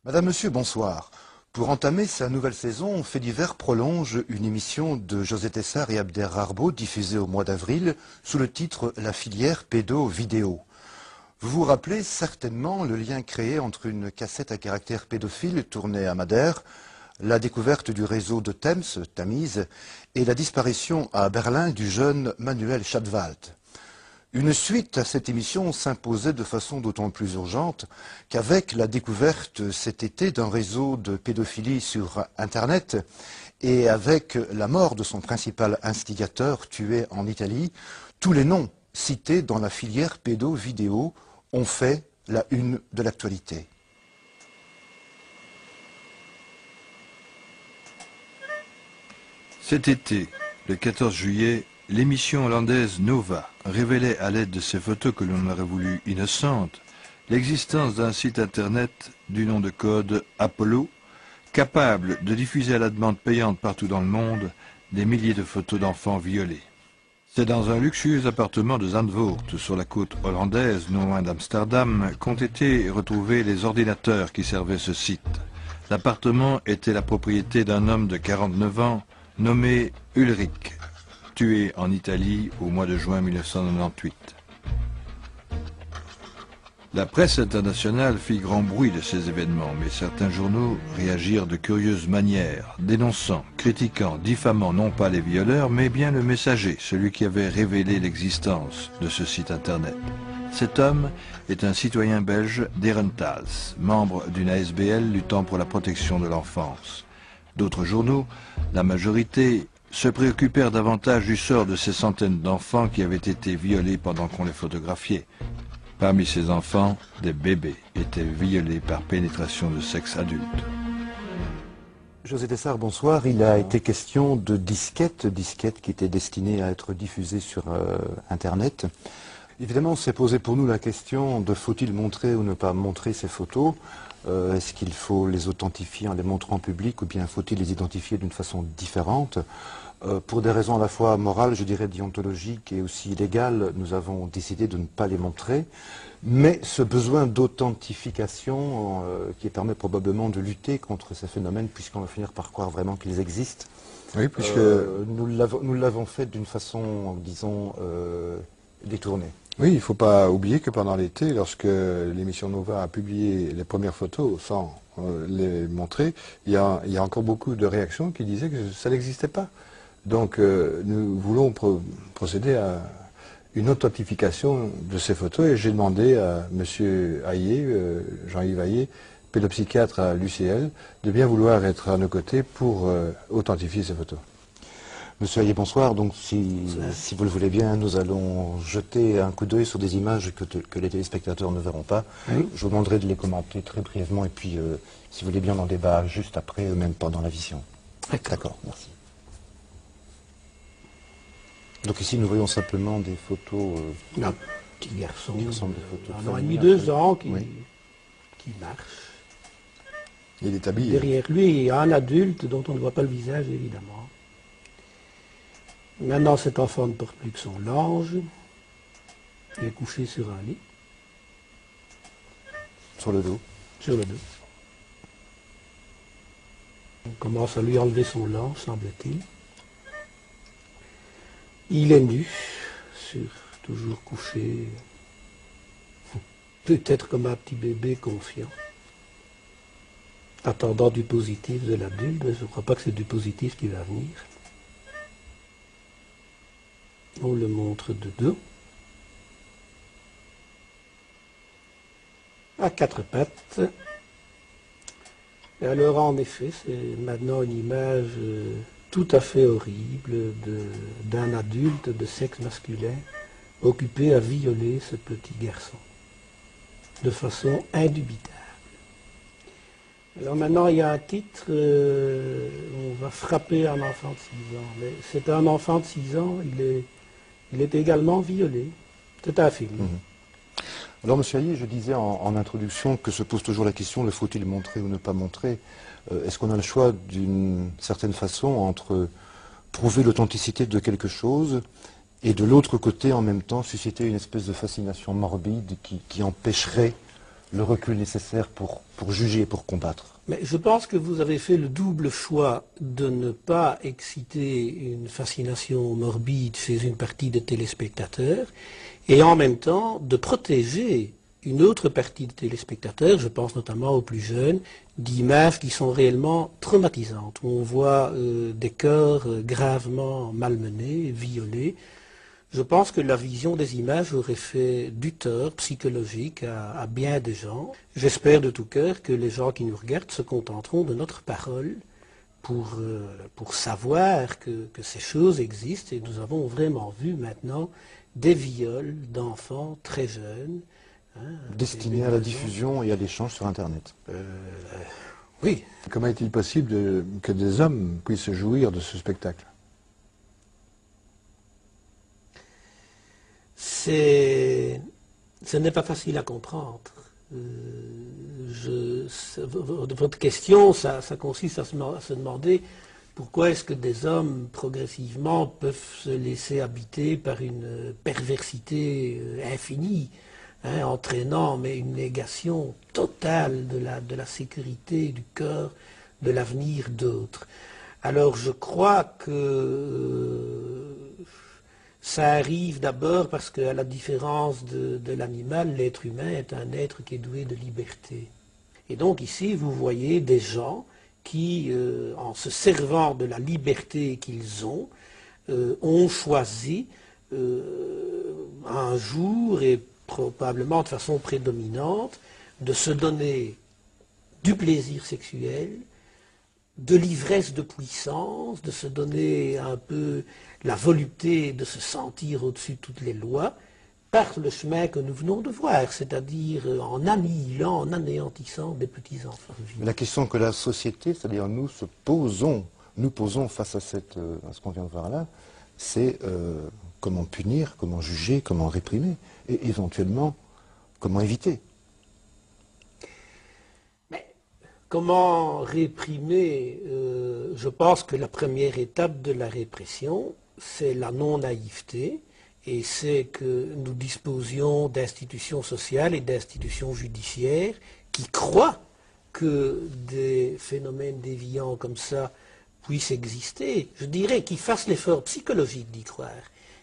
Madame, Monsieur, bonsoir. Pour entamer sa nouvelle saison, Fait divers prolonge une émission de José Tessar et Abder Rarbo diffusée au mois d'avril sous le titre La filière pédo-vidéo. Vous vous rappelez certainement le lien créé entre une cassette à caractère pédophile tournée à Madère, la découverte du réseau de Thames, Tamise, et la disparition à Berlin du jeune Manuel Schadwald. Une suite à cette émission s'imposait de façon d'autant plus urgente qu'avec la découverte cet été d'un réseau de pédophilie sur Internet et avec la mort de son principal instigateur tué en Italie, tous les noms cités dans la filière pédo-vidéo ont fait la une de l'actualité. Cet été, le 14 juillet, l'émission hollandaise Nova révélait à l'aide de ces photos que l'on aurait voulu innocentes l'existence d'un site internet du nom de code Apollo, capable de diffuser à la demande payante partout dans le monde des milliers de photos d'enfants violés. C'est dans un luxueux appartement de Zandvoort, sur la côte hollandaise, non loin d'Amsterdam, qu'ont été retrouvés les ordinateurs qui servaient ce site. L'appartement était la propriété d'un homme de 49 ans, nommé Ulrich, tué en Italie au mois de juin 1998. La presse internationale fit grand bruit de ces événements, mais certains journaux réagirent de curieuses manières, dénonçant, critiquant, diffamant non pas les violeurs, mais bien le messager, celui qui avait révélé l'existence de ce site internet. Cet homme est un citoyen belge d'Herentals, membre d'une ASBL luttant pour la protection de l'enfance. D'autres journaux, la majorité, se préoccupèrent davantage du sort de ces centaines d'enfants qui avaient été violés pendant qu'on les photographiait. Parmi ces enfants, des bébés étaient violés par pénétration de sexe adulte. José Tessar, bonsoir. Il a été question de disquettes qui étaient destinées à être diffusées sur Internet. Évidemment, s'est posé pour nous la question de faut-il montrer ou ne pas montrer ces photos. Est-ce qu'il faut les authentifier en les montrant en public ou bien faut-il les identifier d'une façon différente? Pour des raisons à la fois morales, je dirais déontologiques et aussi légales, nous avons décidé de ne pas les montrer. Mais ce besoin d'authentification qui permet probablement de lutter contre ces phénomènes, puisqu'on va finir par croire vraiment qu'ils existent, Oui, puisque nous l'avons fait d'une façon, disons, détournée. Oui, il ne faut pas oublier que pendant l'été, lorsque l'émission Nova a publié les premières photos sans les montrer, il y a encore beaucoup de réactions qui disaient que ça n'existait pas. Donc nous voulons procéder à une authentification de ces photos et j'ai demandé à M. Hayé, Jean-Yves Hayé, pédopsychiatre à l'UCL, de bien vouloir être à nos côtés pour authentifier ces photos. Monsieur Hayé, bonsoir. Donc, si vous le voulez bien, nous allons jeter un coup d'œil sur des images que les téléspectateurs ne verront pas. Oui. Je vous demanderai de les commenter très brièvement et puis, si vous voulez bien, on en débat juste après, même pendant la vision. D'accord, merci. Donc ici, nous voyons simplement des photos... Un petit garçon qui ressemble à des photos de d'un an et famille, demi, un 2 peu. ans qui marche. Il est habillé. Derrière lui, il y a un adulte dont on ne voit pas le visage, évidemment. Maintenant, cet enfant ne porte plus que son linge. Il est couché sur un lit, Sur le dos. sur le dos. On commence à lui enlever son linge, semble-t-il. Il est nu, toujours couché, peut-être comme un petit bébé confiant, attendant du positif de l'adulte, mais je ne crois pas que c'est du positif qui va venir. On le montre de dos, à quatre pattes. Et alors en effet, c'est maintenant une image tout à fait horrible d'un adulte de sexe masculin occupé à violer ce petit garçon de façon indubitable. Alors maintenant, il y a un titre, on va frapper un enfant de 6 ans. Mais c'est un enfant de 6 ans, il est également violé. C'est un film. Alors, monsieur Hayé, je disais en introduction que se pose toujours la question, le faut-il montrer ou ne pas montrer? Est-ce qu'on a le choix d'une certaine façon entre prouver l'authenticité de quelque chose et de l'autre côté, en même temps, susciter une espèce de fascination morbide qui empêcherait le recul nécessaire pour juger, pour combattre? Mais je pense que vous avez fait le double choix de ne pas exciter une fascination morbide chez une partie des téléspectateurs et en même temps de protéger une autre partie des téléspectateurs, je pense notamment aux plus jeunes, d'images qui sont réellement traumatisantes, où on voit des cœurs gravement malmenés, violés. Je pense que la vision des images aurait fait du tort psychologique à bien des gens. J'espère de tout cœur que les gens qui nous regardent se contenteront de notre parole pour savoir que ces choses existent. Et nous avons vraiment vu maintenant des viols d'enfants très jeunes. Destinés à la diffusion et à l'échange sur Internet. Oui. Comment est-il possible que des hommes puissent jouir de ce spectacle? Ce n'est pas facile à comprendre. Votre question, ça consiste à se demander pourquoi est-ce que des hommes progressivement peuvent se laisser habiter par une perversité infinie, entraînant mais une négation totale de la sécurité, du cœur, de l'avenir d'autres. Alors je crois que ça arrive d'abord parce qu'à la différence de l'animal, l'être humain est un être qui est doué de liberté. Et donc ici, vous voyez des gens qui, en se servant de la liberté qu'ils ont choisi un jour, et probablement de façon prédominante, de se donner du plaisir sexuel, de l'ivresse de puissance, de se donner un peu la volupté de se sentir au-dessus de toutes les lois, par le chemin que nous venons de voir, c'est-à-dire en annihilant, en anéantissant des petits enfants vivants. La question que la société, c'est-à-dire nous posons face à ce qu'on vient de voir là, c'est comment punir, comment juger, comment réprimer, et éventuellement comment éviter. Comment réprimer? Je pense que la première étape de la répression, c'est la non-naïveté, et c'est que nous disposions d'institutions sociales et d'institutions judiciaires qui croient que des phénomènes déviants comme ça puissent exister. Je dirais qu'ils fassent l'effort psychologique d'y croire,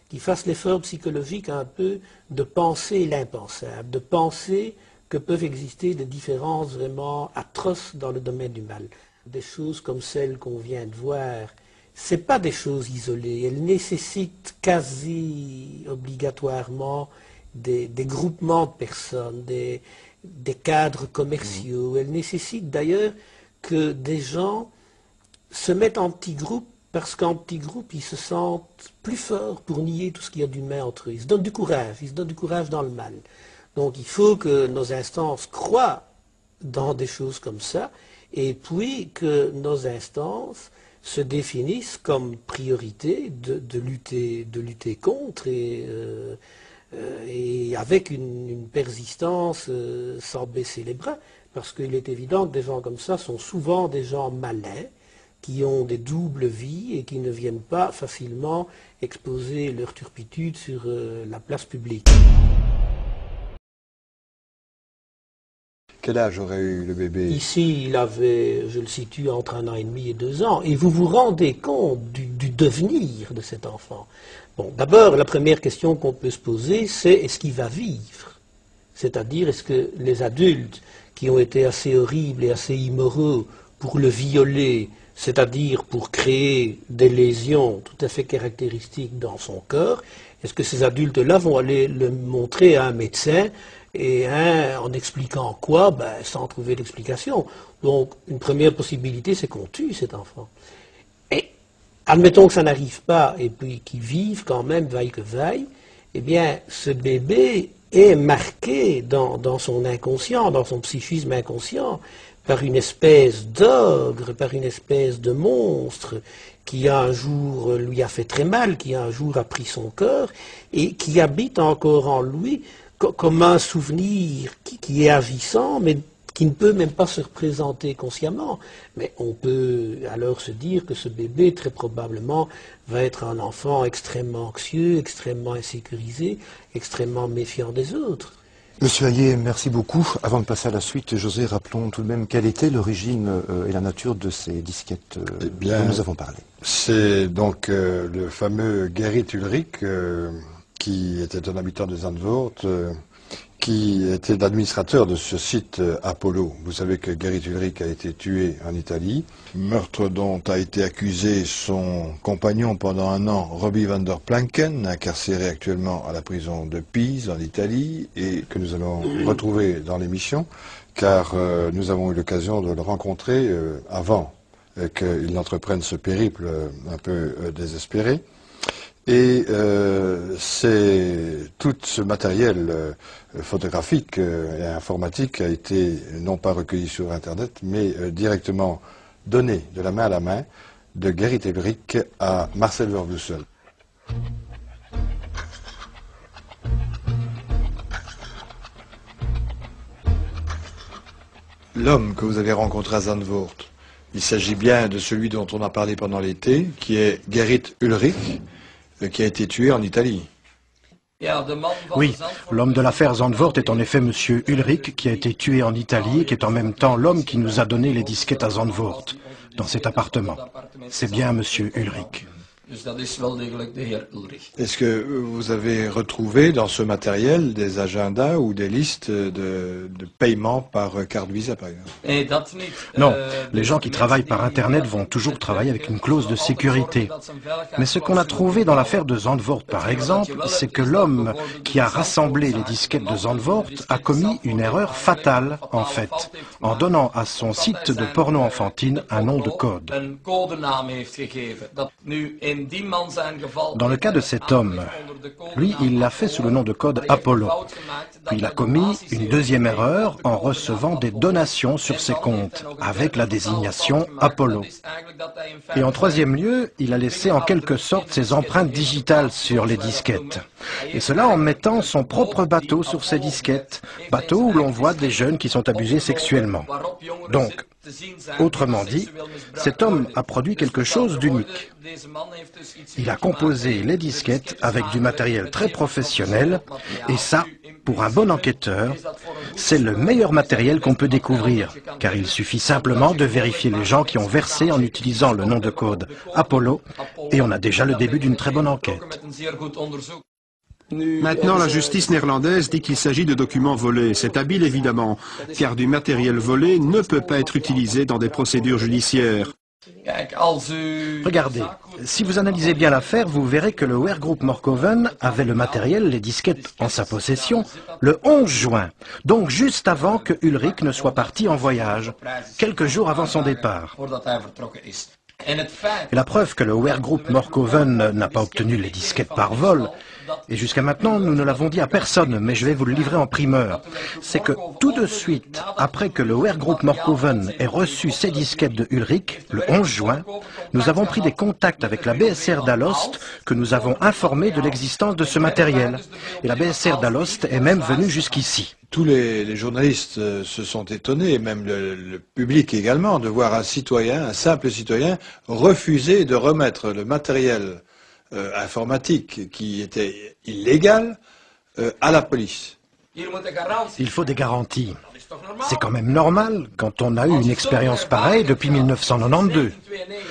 qu'ils fassent l'effort psychologique un peu de penser l'impensable, de penser que peuvent exister des différences vraiment atroces dans le domaine du mal. Des choses comme celles qu'on vient de voir, ce n'est pas des choses isolées, elles nécessitent quasi obligatoirement des groupements de personnes, des cadres commerciaux. Elles nécessitent d'ailleurs que des gens se mettent en petits groupes parce qu'en petits groupes, ils se sentent plus forts pour nier tout ce qu'il y a d'humain entre eux. Ils se donnent du courage dans le mal. Donc il faut que nos instances croient dans des choses comme ça, et puis que nos instances se définissent comme priorité de lutter contre, et avec une persistance sans baisser les bras, parce qu'il est évident que des gens comme ça sont souvent des gens malins, qui ont des doubles vies et qui ne viennent pas facilement exposer leur turpitude sur la place publique. Quel âge aurait eu le bébé? Ici, il avait, je le situe, entre 1 an et demi et 2 ans. Et vous vous rendez compte du devenir de cet enfant. Bon, d'abord, la première question qu'on peut se poser, c'est est-ce qu'il va vivre? C'est-à-dire, est-ce que les adultes qui ont été assez horribles et assez immoraux pour le violer, c'est-à-dire pour créer des lésions tout à fait caractéristiques dans son corps, est-ce que ces adultes-là vont aller le montrer à un médecin et en expliquant quoi? Sans trouver d'explication. Donc, une première possibilité, c'est qu'on tue cet enfant. Et admettons que ça n'arrive pas, et puis qu'il vive quand même, vaille que vaille, eh bien, ce bébé est marqué dans son inconscient, dans son psychisme inconscient, par une espèce d'ogre, par une espèce de monstre qui un jour lui a fait très mal, qui un jour a pris son corps, et qui habite encore en lui comme un souvenir qui est agissant, mais qui ne peut même pas se représenter consciemment. Mais on peut alors se dire que ce bébé, très probablement, va être un enfant extrêmement anxieux, extrêmement insécurisé, extrêmement méfiant des autres. Monsieur Hayet, merci beaucoup. Avant de passer à la suite, José, rappelons tout de même quelle était l'origine et la nature de ces disquettes dont nous avons parlé. C'est donc le fameux Gerrit Ulrich, qui était un habitant de Zandvoort, qui était l'administrateur de ce site Apollo. Vous savez que Gerrit Ulrich a été tué en Italie, meurtre dont a été accusé son compagnon pendant un an, Robbie van der Planken, incarcéré actuellement à la prison de Pise en Italie, et que nous allons retrouver dans l'émission, car nous avons eu l'occasion de le rencontrer avant qu'il n'entreprenne ce périple un peu désespéré. Et tout ce matériel photographique et informatique a été non pas recueilli sur Internet, mais directement donné de la main à la main de Gerrit Ulrich à Marcel Verbussel. L'homme que vous avez rencontré à Zandvoort, il s'agit bien de celui dont on a parlé pendant l'été, qui est Gerrit Ulrich, qui a été tué en Italie. Oui, l'homme de l'affaire Zandvoort est en effet Monsieur Ulrich, qui a été tué en Italie et qui est en même temps l'homme qui nous a donné les disquettes à Zandvoort, dans cet appartement. C'est bien Monsieur Ulrich. Est-ce que vous avez retrouvé dans ce matériel des agendas ou des listes de paiement par carte Visa, par exemple? Non, les gens qui travaillent par Internet vont toujours travailler avec une clause de sécurité. Mais ce qu'on a trouvé dans l'affaire de Zandvoort, par exemple, c'est que l'homme qui a rassemblé les disquettes de Zandvoort a commis une erreur fatale, en fait, en donnant à son site de porno enfantine un nom de code. Dans le cas de cet homme, lui, il l'a fait sous le nom de code Apollo. Puis il a commis une deuxième erreur en recevant des donations sur ses comptes, avec la désignation Apollo. Et en troisième lieu, il a laissé en quelque sorte ses empreintes digitales sur les disquettes. Et cela en mettant son propre bateau sur ces disquettes, bateau où l'on voit des jeunes qui sont abusés sexuellement. Donc, autrement dit, cet homme a produit quelque chose d'unique. Il a composé les disquettes avec du matériel très professionnel, et ça, pour un bon enquêteur, c'est le meilleur matériel qu'on peut découvrir, car il suffit simplement de vérifier les gens qui ont versé en utilisant le nom de code Apollo, et on a déjà le début d'une très bonne enquête. Maintenant, la justice néerlandaise dit qu'il s'agit de documents volés. C'est habile, évidemment, car du matériel volé ne peut pas être utilisé dans des procédures judiciaires. Regardez, si vous analysez bien l'affaire, vous verrez que le Weergroep Morkoven avait le matériel, les disquettes, en sa possession le 11 juin, donc juste avant que Ulrich ne soit parti en voyage, quelques jours avant son départ. Et la preuve que le Weergroep Morkoven n'a pas obtenu les disquettes par vol, et jusqu'à maintenant nous ne l'avons dit à personne, mais je vais vous le livrer en primeur, c'est que tout de suite, après que le Weergroep Morkoven ait reçu ces disquettes de Ulrich, le 11 juin, nous avons pris des contacts avec la BSR d'Alost, que nous avons informé de l'existence de ce matériel. Et la BSR d'Alost est même venue jusqu'ici. Tous les journalistes se sont étonnés, et même le public également, de voir un citoyen, un simple citoyen, refuser de remettre le matériel informatique qui était illégal à la police. Il faut des garanties. C'est quand même normal quand on a eu une expérience pareille depuis 1992,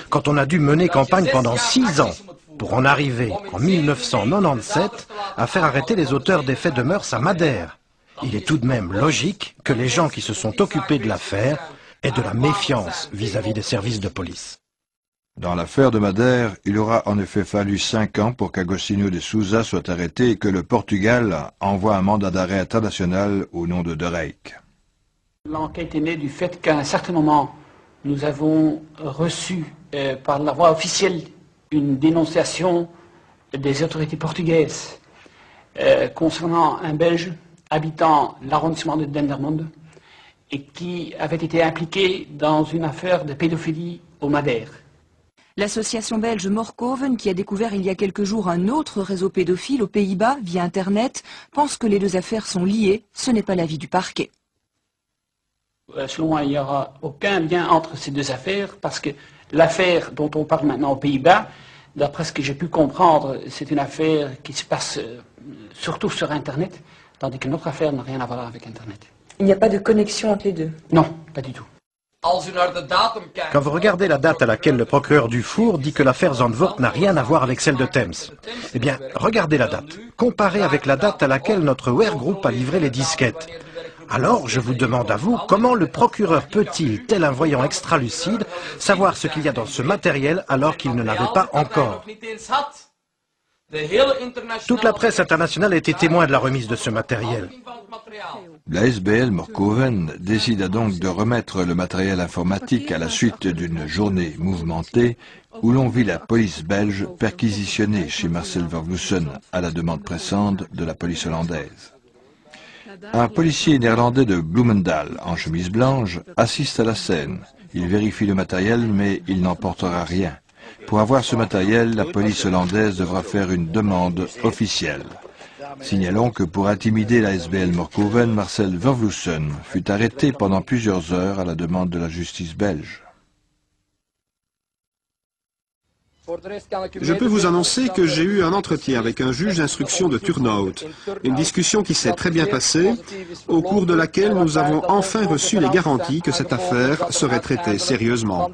quand on a dû mener campagne pendant 6 ans pour en arriver en 1997 à faire arrêter les auteurs des faits de mœurs à Madère. Il est tout de même logique que les gens qui se sont occupés de l'affaire aient de la méfiance vis-à-vis des services de police. Dans l'affaire de Madère, il aura en effet fallu 5 ans pour qu'Agostinho de Sousa soit arrêté et que le Portugal envoie un mandat d'arrêt international au nom de De Reyck. L'enquête est née du fait qu'à un certain moment, nous avons reçu par la voie officielle une dénonciation des autorités portugaises concernant un Belge habitant l'arrondissement de Dendermonde et qui avait été impliqué dans une affaire de pédophilie au Madère. L'association belge Morkoven, qui a découvert il y a quelques jours un autre réseau pédophile aux Pays-Bas via Internet, pense que les deux affaires sont liées. Ce n'est pas l'avis du parquet. Selon moi, il n'y aura aucun lien entre ces deux affaires parce que l'affaire dont on parle maintenant aux Pays-Bas, d'après ce que j'ai pu comprendre, c'est une affaire qui se passe surtout sur Internet, tandis que notre affaire n'a rien à voir avec Internet. Il n'y a pas de connexion entre les deux? Non, pas du tout. Quand vous regardez la date à laquelle le procureur Dufour dit que l'affaire Zandvoort n'a rien à voir avec celle de Thames, eh bien, regardez la date. Comparez avec la date à laquelle notre Wehrgroup a livré les disquettes. Alors, je vous demande à vous, comment le procureur peut-il, tel un voyant extralucide, savoir ce qu'il y a dans ce matériel alors qu'il ne l'avait pas encore? Toute la presse internationale a été témoin de la remise de ce matériel. La SBL Morkoven décida donc de remettre le matériel informatique à la suite d'une journée mouvementée où l'on vit la police belge perquisitionner chez Marcel Vervloesen à la demande pressante de la police hollandaise. Un policier néerlandais de Bloemendaal en chemise blanche assiste à la scène. Il vérifie le matériel mais il n'emportera rien. Pour avoir ce matériel, la police hollandaise devra faire une demande officielle. Signalons que pour intimider la SBL Morkoven, Marcel Vervloesen fut arrêté pendant plusieurs heures à la demande de la justice belge. Je peux vous annoncer que j'ai eu un entretien avec un juge d'instruction de Turnhout, une discussion qui s'est très bien passée, au cours de laquelle nous avons enfin reçu les garanties que cette affaire serait traitée sérieusement.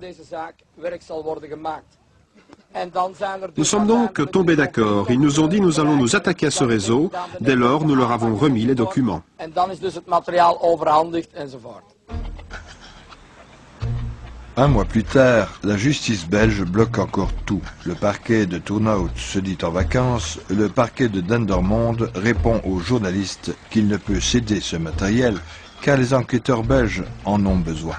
Nous sommes donc tombés d'accord. Ils nous ont dit nous allons nous attaquer à ce réseau. Dès lors, nous leur avons remis les documents. Un mois plus tard, la justice belge bloque encore tout. Le parquet de Turnhout se dit en vacances. Le parquet de Dendermonde répond aux journalistes qu'il ne peut céder ce matériel car les enquêteurs belges en ont besoin.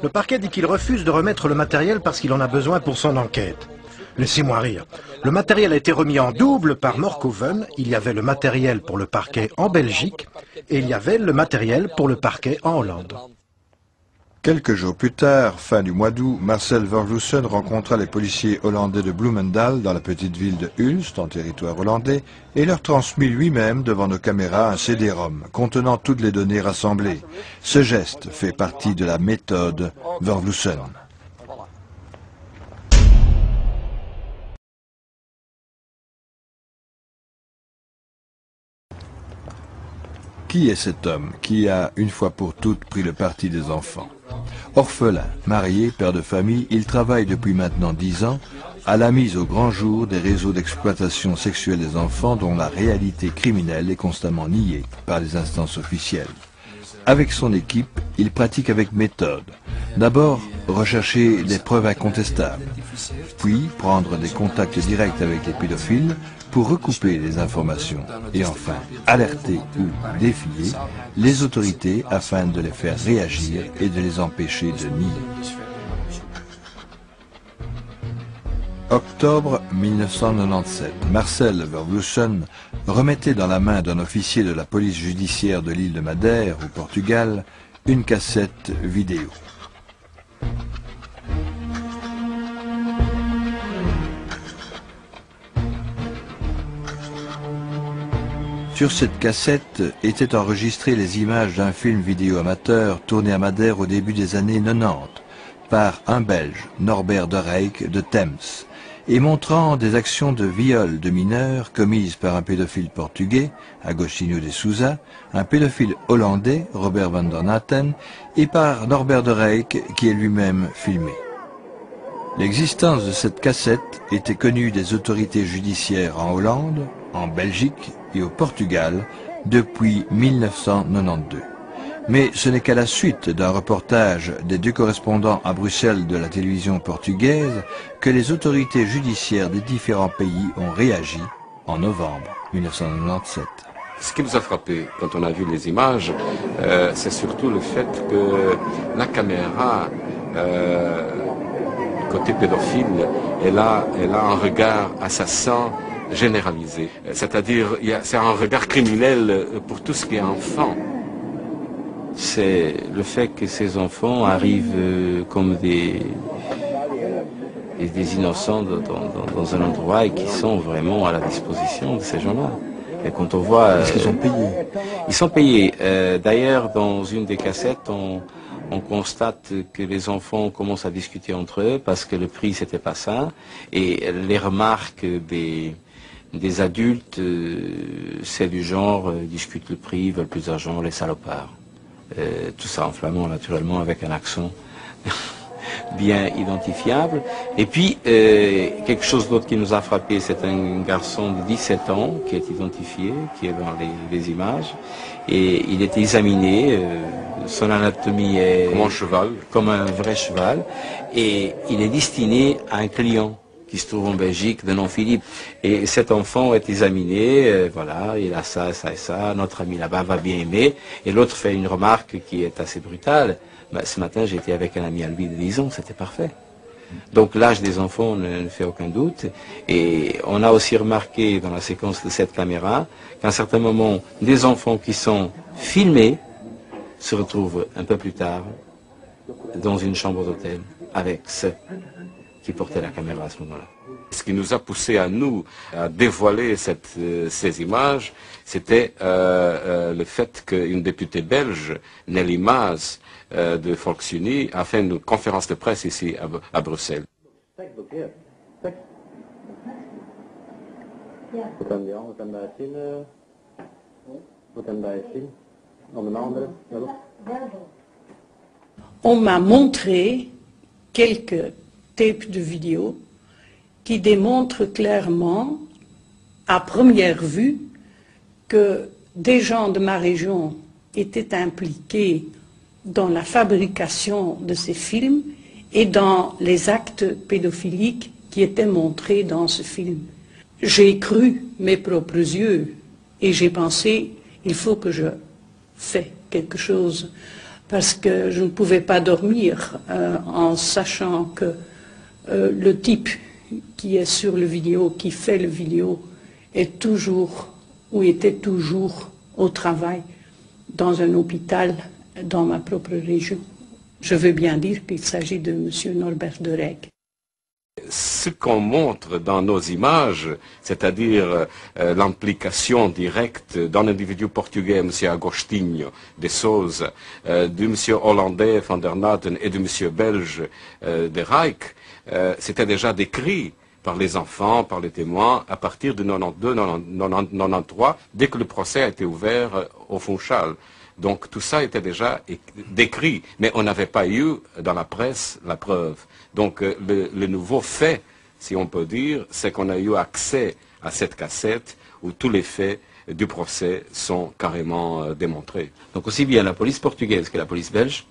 Le parquet dit qu'il refuse de remettre le matériel parce qu'il en a besoin pour son enquête. Laissez-moi rire. Le matériel a été remis en double par Morkoven. Il y avait le matériel pour le parquet en Belgique et il y avait le matériel pour le parquet en Hollande. Quelques jours plus tard, fin du mois d'août, Marcel Vervloesen rencontra les policiers hollandais de Bloemendaal dans la petite ville de Hulst, en territoire hollandais, et leur transmit lui-même devant nos caméras un CD-ROM contenant toutes les données rassemblées. Ce geste fait partie de la méthode Vervloesen. Qui est cet homme qui a, une fois pour toutes, pris le parti des enfants? Orphelin, marié, père de famille, il travaille depuis maintenant 10 ans à la mise au grand jour des réseaux d'exploitation sexuelle des enfants dont la réalité criminelle est constamment niée par les instances officielles. Avec son équipe, il pratique avec méthode. D'abord, rechercher des preuves incontestables, puis prendre des contacts directs avec les pédophiles pour recouper les informations et enfin alerter ou défier les autorités afin de les faire réagir et de les empêcher de nier. Octobre 1997, Marcel Vervloesen remettait dans la main d'un officier de la police judiciaire de l'île de Madère, au Portugal, une cassette vidéo. Sur cette cassette étaient enregistrées les images d'un film vidéo amateur tourné à Madère au début des années 90 par un Belge, Norbert de Reyck de Thames, et montrant des actions de viol de mineurs commises par un pédophile portugais, Agostinho de Souza, un pédophile hollandais, Robert van der Natten, et par Norbert de Reyck qui est lui-même filmé. L'existence de cette cassette était connue des autorités judiciaires en Hollande, en Belgique et au Portugal depuis 1992. Mais ce n'est qu'à la suite d'un reportage des 2 correspondants à Bruxelles de la télévision portugaise que les autorités judiciaires des différents pays ont réagi en novembre 1997. Ce qui nous a frappé quand on a vu les images, c'est surtout le fait que la caméra, côté pédophile, elle a un regard assassin généralisé. C'est-à-dire, c'est un regard criminel pour tout ce qui est enfant. C'est le fait que ces enfants arrivent comme des innocents dans un endroit et qui sont vraiment à la disposition de ces gens-là. Et quand on voit... Est-ce qu'ils sont payés? Ils sont payés. D'ailleurs, dans une des cassettes, on constate que les enfants commencent à discuter entre eux parce que le prix, c'était pas ça. Et les remarques des Des adultes, c'est du genre, discutent le prix, veulent plus d'argent, les salopards. Tout ça en flamand, naturellement, avec un accent bien identifiable. Et puis, quelque chose d'autre qui nous a frappé, c'est un garçon de 17 ans qui est identifié, qui est dans les images. Et il est examiné, son anatomie est comme un cheval, comme un vrai cheval. Et il est destiné à un client qui se trouve en Belgique, de nom Philippe. Et cet enfant est examiné, voilà, il a ça, ça et ça, notre ami là-bas va bien aimer. Et l'autre fait une remarque qui est assez brutale. Ben, ce matin, j'étais avec un ami à lui de 10 ans, c'était parfait. Donc l'âge des enfants ne fait aucun doute. Et on a aussi remarqué dans la séquence de cette caméra qu'à un certain moment, des enfants qui sont filmés se retrouvent un peu plus tard dans une chambre d'hôtel avec ceux qui portait la caméra à ce moment-là. Ce qui nous a poussé à nous à dévoiler ces images, c'était le fait qu'une députée belge, Nelly Maas, de Volksuni, a fait une conférence de presse ici à Bruxelles. On m'a montré quelques tapes de vidéos qui démontrent clairement, à première vue, que des gens de ma région étaient impliqués dans la fabrication de ces films et dans les actes pédophiliques qui étaient montrés dans ce film. J'ai cru mes propres yeux et j'ai pensé, il faut que je fasse quelque chose, parce que je ne pouvais pas dormir en sachant que le type qui est sur le vidéo, qui fait le vidéo, est toujours, ou était toujours au travail dans un hôpital dans ma propre région. Je veux bien dire qu'il s'agit de M. Norbert de Rijk. Ce qu'on montre dans nos images, c'est-à-dire l'implication directe d'un individu portugais, M. Agostinho de Souza, du M. hollandais Van der Natten et du M. belge de Rijk, c'était déjà décrit par les enfants, par les témoins, à partir de 92-93, dès que le procès a été ouvert au Funchal. Donc tout ça était déjà décrit, mais on n'avait pas eu dans la presse la preuve. Donc le nouveau fait, si on peut dire, c'est qu'on a eu accès à cette cassette où tous les faits du procès sont carrément démontrés. Donc aussi bien la police portugaise que la police belge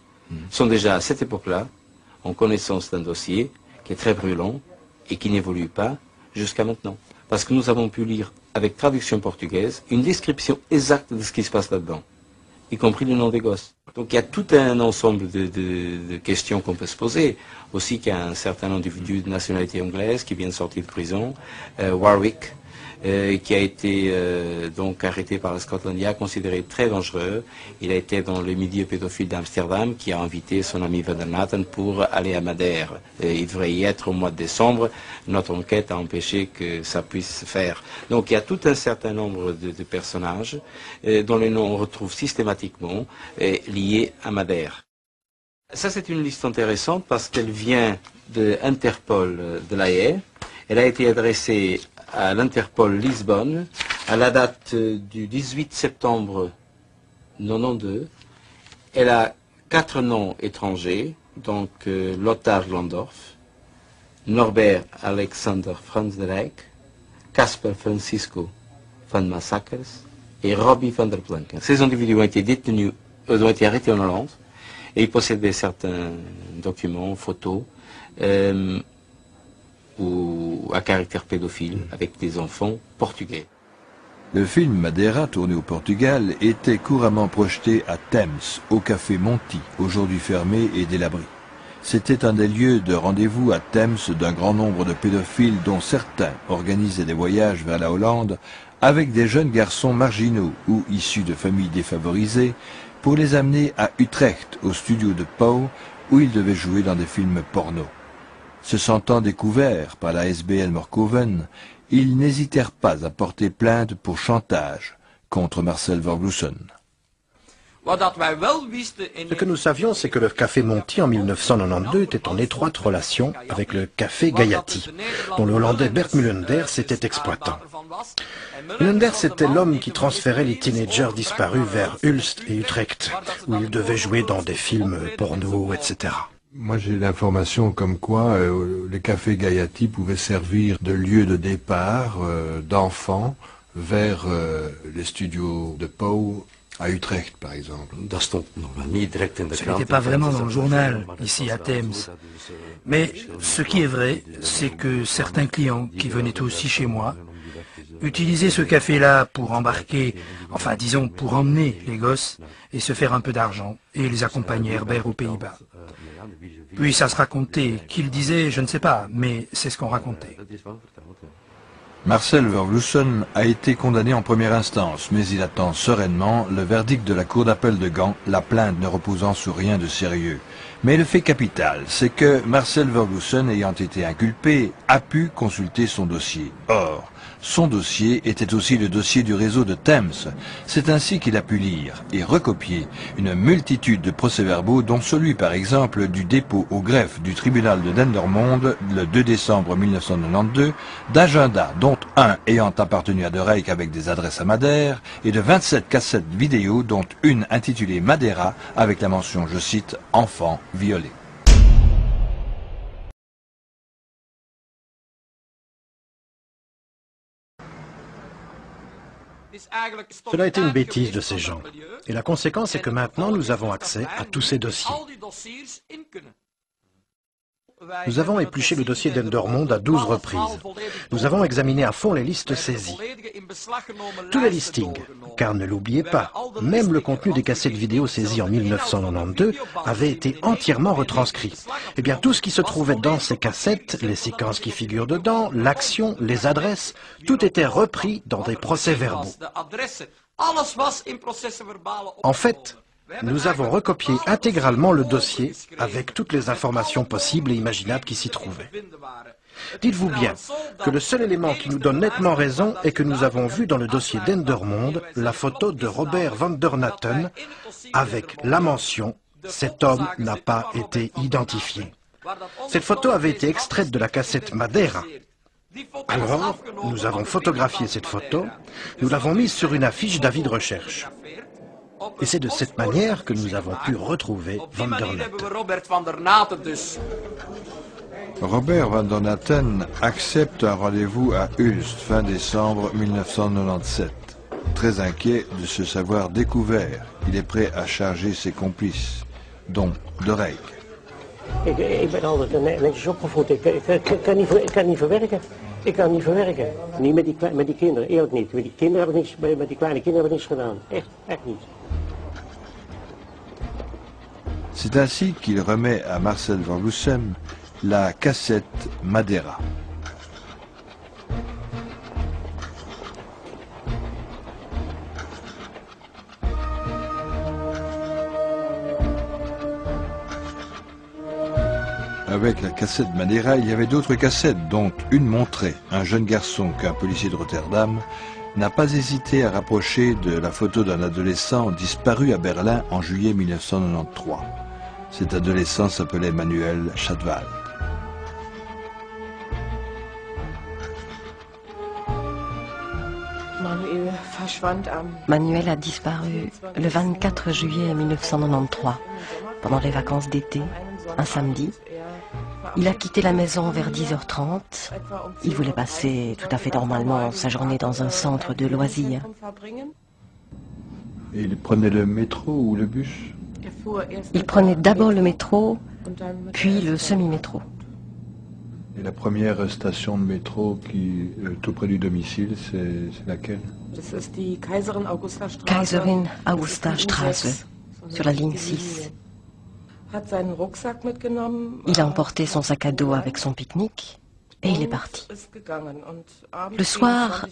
sont déjà à cette époque-là en connaissance d'un dossier qui est très brûlant et qui n'évolue pas jusqu'à maintenant. Parce que nous avons pu lire avec traduction portugaise une description exacte de ce qui se passe là-dedans, y compris le nom des gosses. Donc il y a tout un ensemble de questions qu'on peut se poser. Aussi qu'il y a un certain individu de nationalité anglaise qui vient de sortir de prison, Warwick, qui a été donc arrêté par la Scotland Yard, considéré très dangereux. Il a été dans le milieu pédophile d'Amsterdam, qui a invité son ami Van der Natten pour aller à Madère. Il devrait y être au mois de décembre. Notre enquête a empêché que ça puisse se faire. Donc il y a tout un certain nombre de personnages dont les noms on retrouve systématiquement liés à Madère. Ça c'est une liste intéressante parce qu'elle vient de Interpol de La Haye. Elle a été adressée à l'Interpol Lisbonne à la date du 18 septembre 1992. Elle a 4 noms étrangers, donc Lothar Landorf, Norbert Alexander Franz de Rijk, Casper Francisco van Massakers et Robbie van der Planken. Ces individus ont été détenus, ont été arrêtés en Hollande et ils possédaient certains documents, photos, ou à caractère pédophile avec des enfants portugais. Le film Madeira, tourné au Portugal, était couramment projeté à Thames, au café Monti, aujourd'hui fermé et délabré. C'était un des lieux de rendez-vous à Thames d'un grand nombre de pédophiles dont certains organisaient des voyages vers la Hollande avec des jeunes garçons marginaux ou issus de familles défavorisées pour les amener à Utrecht, au studio de Pauw, où ils devaient jouer dans des films porno. Se sentant découverts par la SBL Morkoven, ils n'hésitèrent pas à porter plainte pour chantage contre Marcel Verglussen. Ce que nous savions, c'est que le café Monty en 1992 était en étroite relation avec le café Gayati, dont le Hollandais Bert Mulenders était exploitant. Mulenders était l'homme qui transférait les teenagers disparus vers Hulst et Utrecht, où ils devaient jouer dans des films porno, etc. Moi, j'ai l'information comme quoi les cafés Gayati pouvaient servir de lieu de départ d'enfants vers les studios de Pauw à Utrecht, par exemple. Ce n'était pas vraiment dans le journal, ici à Thames. Mais ce qui est vrai, c'est que certains clients qui venaient aussi chez moi utilisaient ce café-là pour embarquer, enfin disons pour emmener les gosses et se faire un peu d'argent, et les accompagner Herbert aux Pays-Bas. Puis ça se racontait, qu'il disait, je ne sais pas, mais c'est ce qu'on racontait. Marcel Vervloesen a été condamné en première instance, mais il attend sereinement le verdict de la Cour d'appel de Gand, la plainte ne reposant sur rien de sérieux. Mais le fait capital, c'est que Marcel Vervloesen, ayant été inculpé, a pu consulter son dossier. Or, son dossier était aussi le dossier du réseau de Thames. C'est ainsi qu'il a pu lire et recopier une multitude de procès-verbaux, dont celui par exemple du dépôt au greffe du tribunal de Dendermonde le 2 décembre 1992, d'agendas dont un ayant appartenu à De Reyck avec des adresses à Madère, et de 27 cassettes vidéo dont une intitulée Madeira avec la mention, je cite, « enfant violé ». Cela a été une bêtise de ces gens. Et la conséquence est que maintenant nous avons accès à tous ces dossiers. Nous avons épluché le dossier d'Endermonde à 12 reprises. Nous avons examiné à fond les listes saisies. Tous les listings, car ne l'oubliez pas, même le contenu des cassettes vidéo saisies en 1992 avait été entièrement retranscrit. Eh bien, tout ce qui se trouvait dans ces cassettes, les séquences qui figurent dedans, l'action, les adresses, tout était repris dans des procès-verbaux. En fait, nous avons recopié intégralement le dossier avec toutes les informations possibles et imaginables qui s'y trouvaient. Dites-vous bien que le seul élément qui nous donne nettement raison est que nous avons vu dans le dossier d'Endermonde la photo de Robert van der Natten avec la mention « Cet homme n'a pas été identifié ». Cette photo avait été extraite de la cassette Madeira. Alors, nous avons photographié cette photo, nous l'avons mise sur une affiche d'avis de recherche. Et c'est de cette manière que nous avons pu retrouver Van der Natten. Robert van der Natten accepte un rendez-vous à Hulst fin décembre 1997. Très inquiet de se savoir découvert, il est prêt à charger ses complices, dont De Reyck. Ik ben altijd netjes opgevoed. Ik kan niet verwerken. Ik kan niet verwerken. Niet met die kinderen, eerlijk niet. Met die kinderen heb ik niks, met die kleine kinderen heb ik niks gedaan. Echt niet. C'est ainsi qu'il remet à Marcel Vervloesen la cassette Madeira. Avec la cassette Madeira, il y avait d'autres cassettes, dont une montrée un jeune garçon qu'un policier de Rotterdam n'a pas hésité à rapprocher de la photo d'un adolescent disparu à Berlin en juillet 1993. Cet adolescent s'appelait Manuel Schadwald. Manuel a disparu le 24 juillet 1993, pendant les vacances d'été, un samedi. Il a quitté la maison vers 10h30. Il voulait passer tout à fait normalement sa journée dans un centre de loisirs. Et il prenait le métro ou le bus? Il prenait d'abord le métro, puis le semi-métro. Et la première station de métro qui tout près du domicile, c'est laquelle? Kaiserin Augusta Straße, sur la ligne 6. Il a emporté son sac à dos avec son pique-nique et il est parti. Le soir,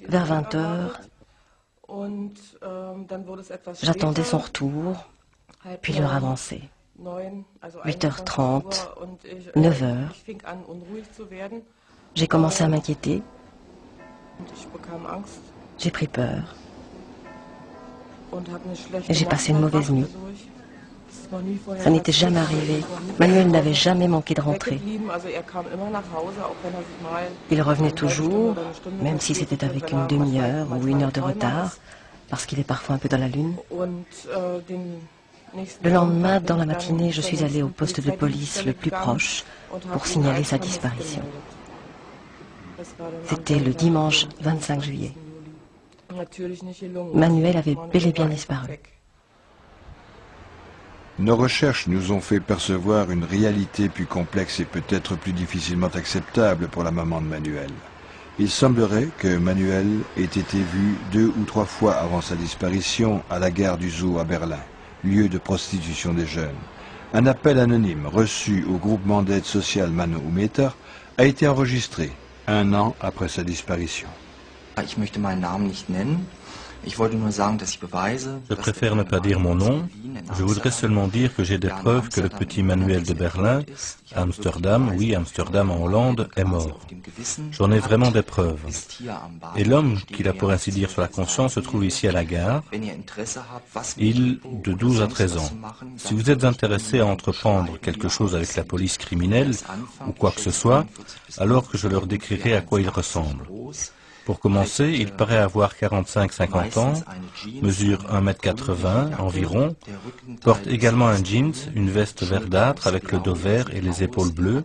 vers 20h, j'attendais son retour, puis l'heure avançait. 8h30, 9h. J'ai commencé à m'inquiéter. J'ai pris peur. et j'ai passé une mauvaise nuit. Ça n'était jamais arrivé. Manuel n'avait jamais manqué de rentrer. Il revenait toujours, même si c'était avec une demi-heure ou une heure de retard, parce qu'il est parfois un peu dans la lune. Le lendemain, dans la matinée, je suis allée au poste de police le plus proche pour signaler sa disparition. C'était le dimanche 25 juillet. Manuel avait bel et bien disparu. Nos recherches nous ont fait percevoir une réalité plus complexe et peut-être plus difficilement acceptable pour la maman de Manuel. Il semblerait que Manuel ait été vu 2 ou 3 fois avant sa disparition à la gare du Zoo à Berlin, lieu de prostitution des jeunes. Un appel anonyme reçu au groupement d'aide sociale Mano Umeter a été enregistré 1 an après sa disparition. Je préfère ne pas dire mon nom. Je voudrais seulement dire que j'ai des preuves que le petit Manuel de Berlin, Amsterdam, oui, Amsterdam en Hollande, est mort. J'en ai vraiment des preuves. Et l'homme qu'il a pour ainsi dire sur la conscience se trouve ici à la gare. Il, de 12 à 13 ans. Si vous êtes intéressé à entreprendre quelque chose avec la police criminelle ou quoi que ce soit, alors que je leur décrirai à quoi il ressemble. Pour commencer, il paraît avoir 45-50 ans, mesure 1,80 m environ, porte également un jeans, une veste verdâtre avec le dos vert et les épaules bleues.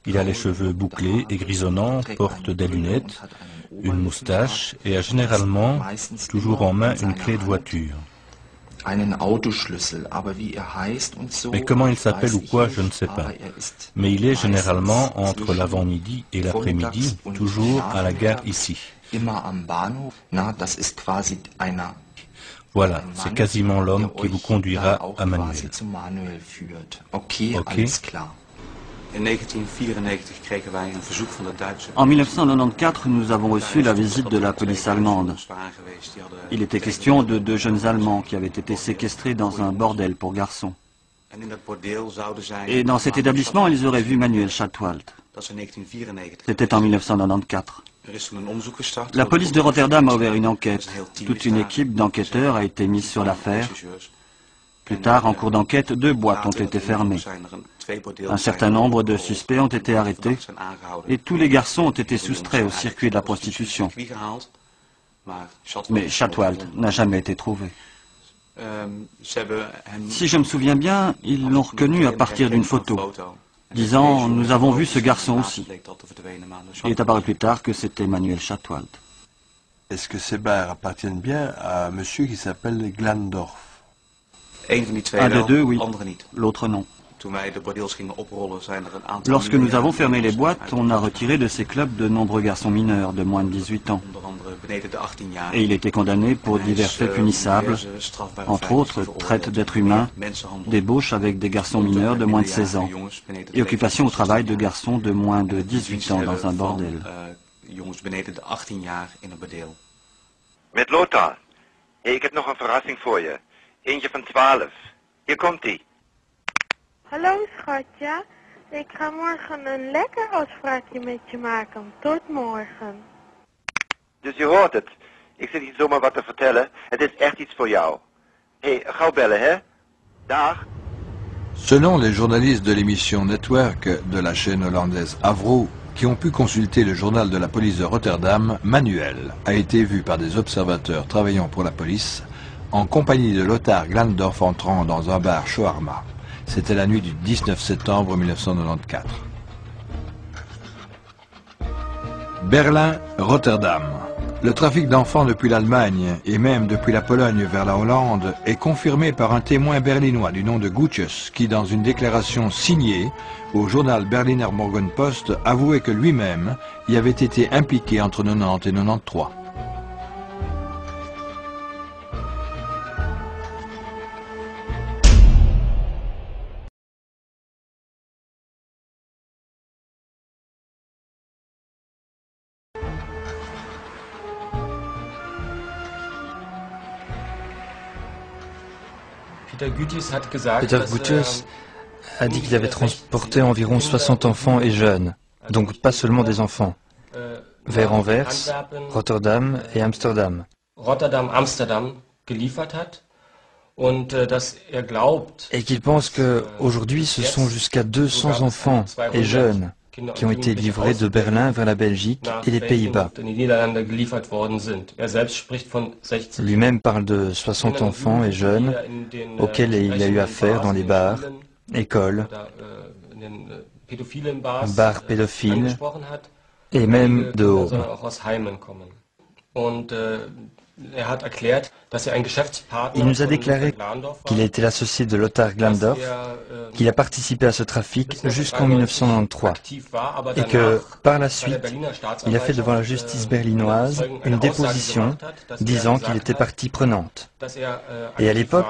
Il a les cheveux bouclés et grisonnants, porte des lunettes, une moustache et a généralement toujours en main une clé de voiture. Mais comment il s'appelle ou quoi, je ne sais pas. Mais il est généralement entre l'avant-midi et l'après-midi, toujours à la gare ici. Voilà, c'est quasiment l'homme qui vous conduira à Manuel. Ok. En 1994, nous avons reçu la visite de la police allemande. Il était question de 2 jeunes Allemands qui avaient été séquestrés dans un bordel pour garçons. Et dans cet établissement, ils auraient vu Manuel Schatwald. C'était en 1994. La police de Rotterdam a ouvert une enquête. Toute une équipe d'enquêteurs a été mise sur l'affaire. Plus tard, en cours d'enquête, 2 boîtes ont été fermées. Un certain nombre de suspects ont été arrêtés et tous les garçons ont été soustraits au circuit de la prostitution. Mais Schatwald n'a jamais été trouvé. Si je me souviens bien, ils l'ont reconnu à partir d'une photo, disant « Nous avons vu ce garçon aussi ». Il est apparu plus tard que c'était Manuel Schatwald. Est-ce que ces bars appartiennent bien à un monsieur qui s'appelle Glandorf? Un des 2, oui. L'autre, non. Lorsque nous avons fermé les boîtes, on a retiré de ces clubs de nombreux garçons mineurs de moins de 18 ans. Et il était condamné pour divers faits punissables, entre autres traite d'êtres humains, débauche avec des garçons mineurs de moins de 16 ans et occupation au travail de garçons de moins de 18 ans dans un bordel. Met Lothar. Hey, ik heb nog een verrassing voor je. Eentje van 12. Hier komt-ie. Hallo schatje, ik ga morgen een lekker afspraakje met je maken. Tot morgen. Dus je hoort het. Ik zit niet zomaar wat te vertellen. Het is echt iets voor jou. Hé, gauw bellen, hè? Dag. Selon les journalistes de l'émission Network de la chaîne hollandaise Avro, qui ont pu consulter le journal de la police de Rotterdam, Manuel a été vu par des observateurs travaillant pour la police en compagnie de Lothar Glandorf entrant dans un bar shawarma. C'était la nuit du 19 septembre 1994. Berlin, Rotterdam. Le trafic d'enfants depuis l'Allemagne et même depuis la Pologne vers la Hollande est confirmé par un témoin berlinois du nom de Gutjes qui, dans une déclaration signée au journal Berliner Morgenpost, avouait que lui-même y avait été impliqué entre 90 et 93. Peter Gutjes a dit qu'il avait transporté environ 60 enfants et jeunes, donc pas seulement des enfants, vers Anvers, Rotterdam et Amsterdam. Et qu'il pense qu'aujourd'hui, ce sont jusqu'à 200 enfants et jeunes qui ont été livrés de Berlin vers la Belgique et les Pays-Bas. Lui-même parle de 60 enfants et jeunes auxquels il a eu affaire dans les bars, écoles, bars pédophiles et même dehors. Il nous a déclaré qu'il a été l'associé de Lothar Glandorf, qu'il a participé à ce trafic jusqu'en 1993 et que, par la suite, il a fait devant la justice berlinoise une déposition disant qu'il était partie prenante. Et à l'époque,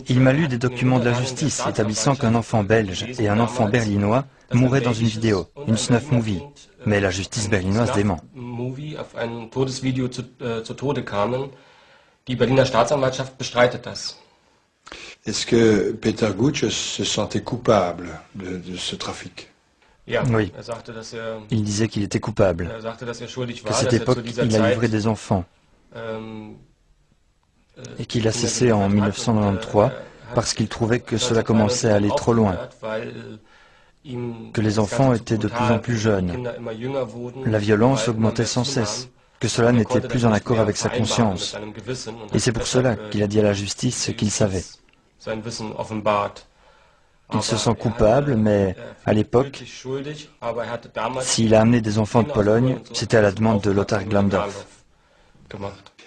il m'a lu des documents de la justice établissant qu'un enfant belge et un enfant berlinois mouraient dans une vidéo, une snuff movie. Mais la justice berlinoise dément. Est-ce que Peter Gutschus se sentait coupable de ce trafic? Oui. Il disait qu'il était coupable, qu'à cette époque, il a livré des enfants, et qu'il a cessé en 1993 parce qu'il trouvait que cela commençait à aller trop loin, que les enfants étaient de plus en plus jeunes, la violence augmentait sans cesse, que cela n'était plus en accord avec sa conscience. Et c'est pour cela qu'il a dit à la justice ce qu'il savait. Il se sent coupable, mais à l'époque, s'il a amené des enfants de Pologne, c'était à la demande de Lothar Glandorf.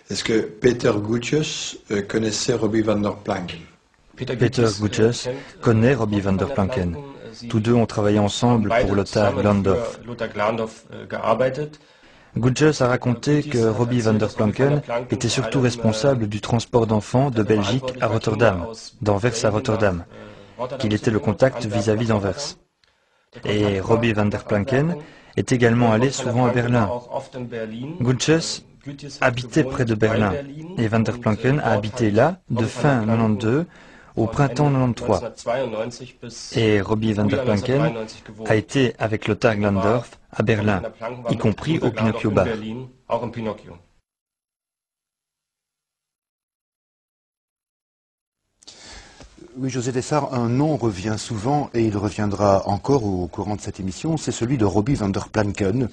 Est-ce que Peter Gutschus connaissait Robbie van der Planken? Peter Gutschus connaît Robbie van der Planken. Tous deux ont travaillé ensemble pour Lothar Glandorf. Gutschus a raconté que Robbie van der Planken était surtout responsable du transport d'enfants de Belgique à Rotterdam, d'Anvers à Rotterdam, qu'il était le contact vis-à-vis d'Anvers. Et Robbie van der Planken est également allé souvent à Berlin. Gutschus habitait près de Berlin et van der Planken a habité là de fin 92 au printemps 93. Et Robbie van der Planken a été avec Lothar Glandorf à Berlin, y compris au Pinocchio Bar. Oui, José Dessart, un nom revient souvent et il reviendra encore au courant de cette émission, c'est celui de Robbie van der Planken,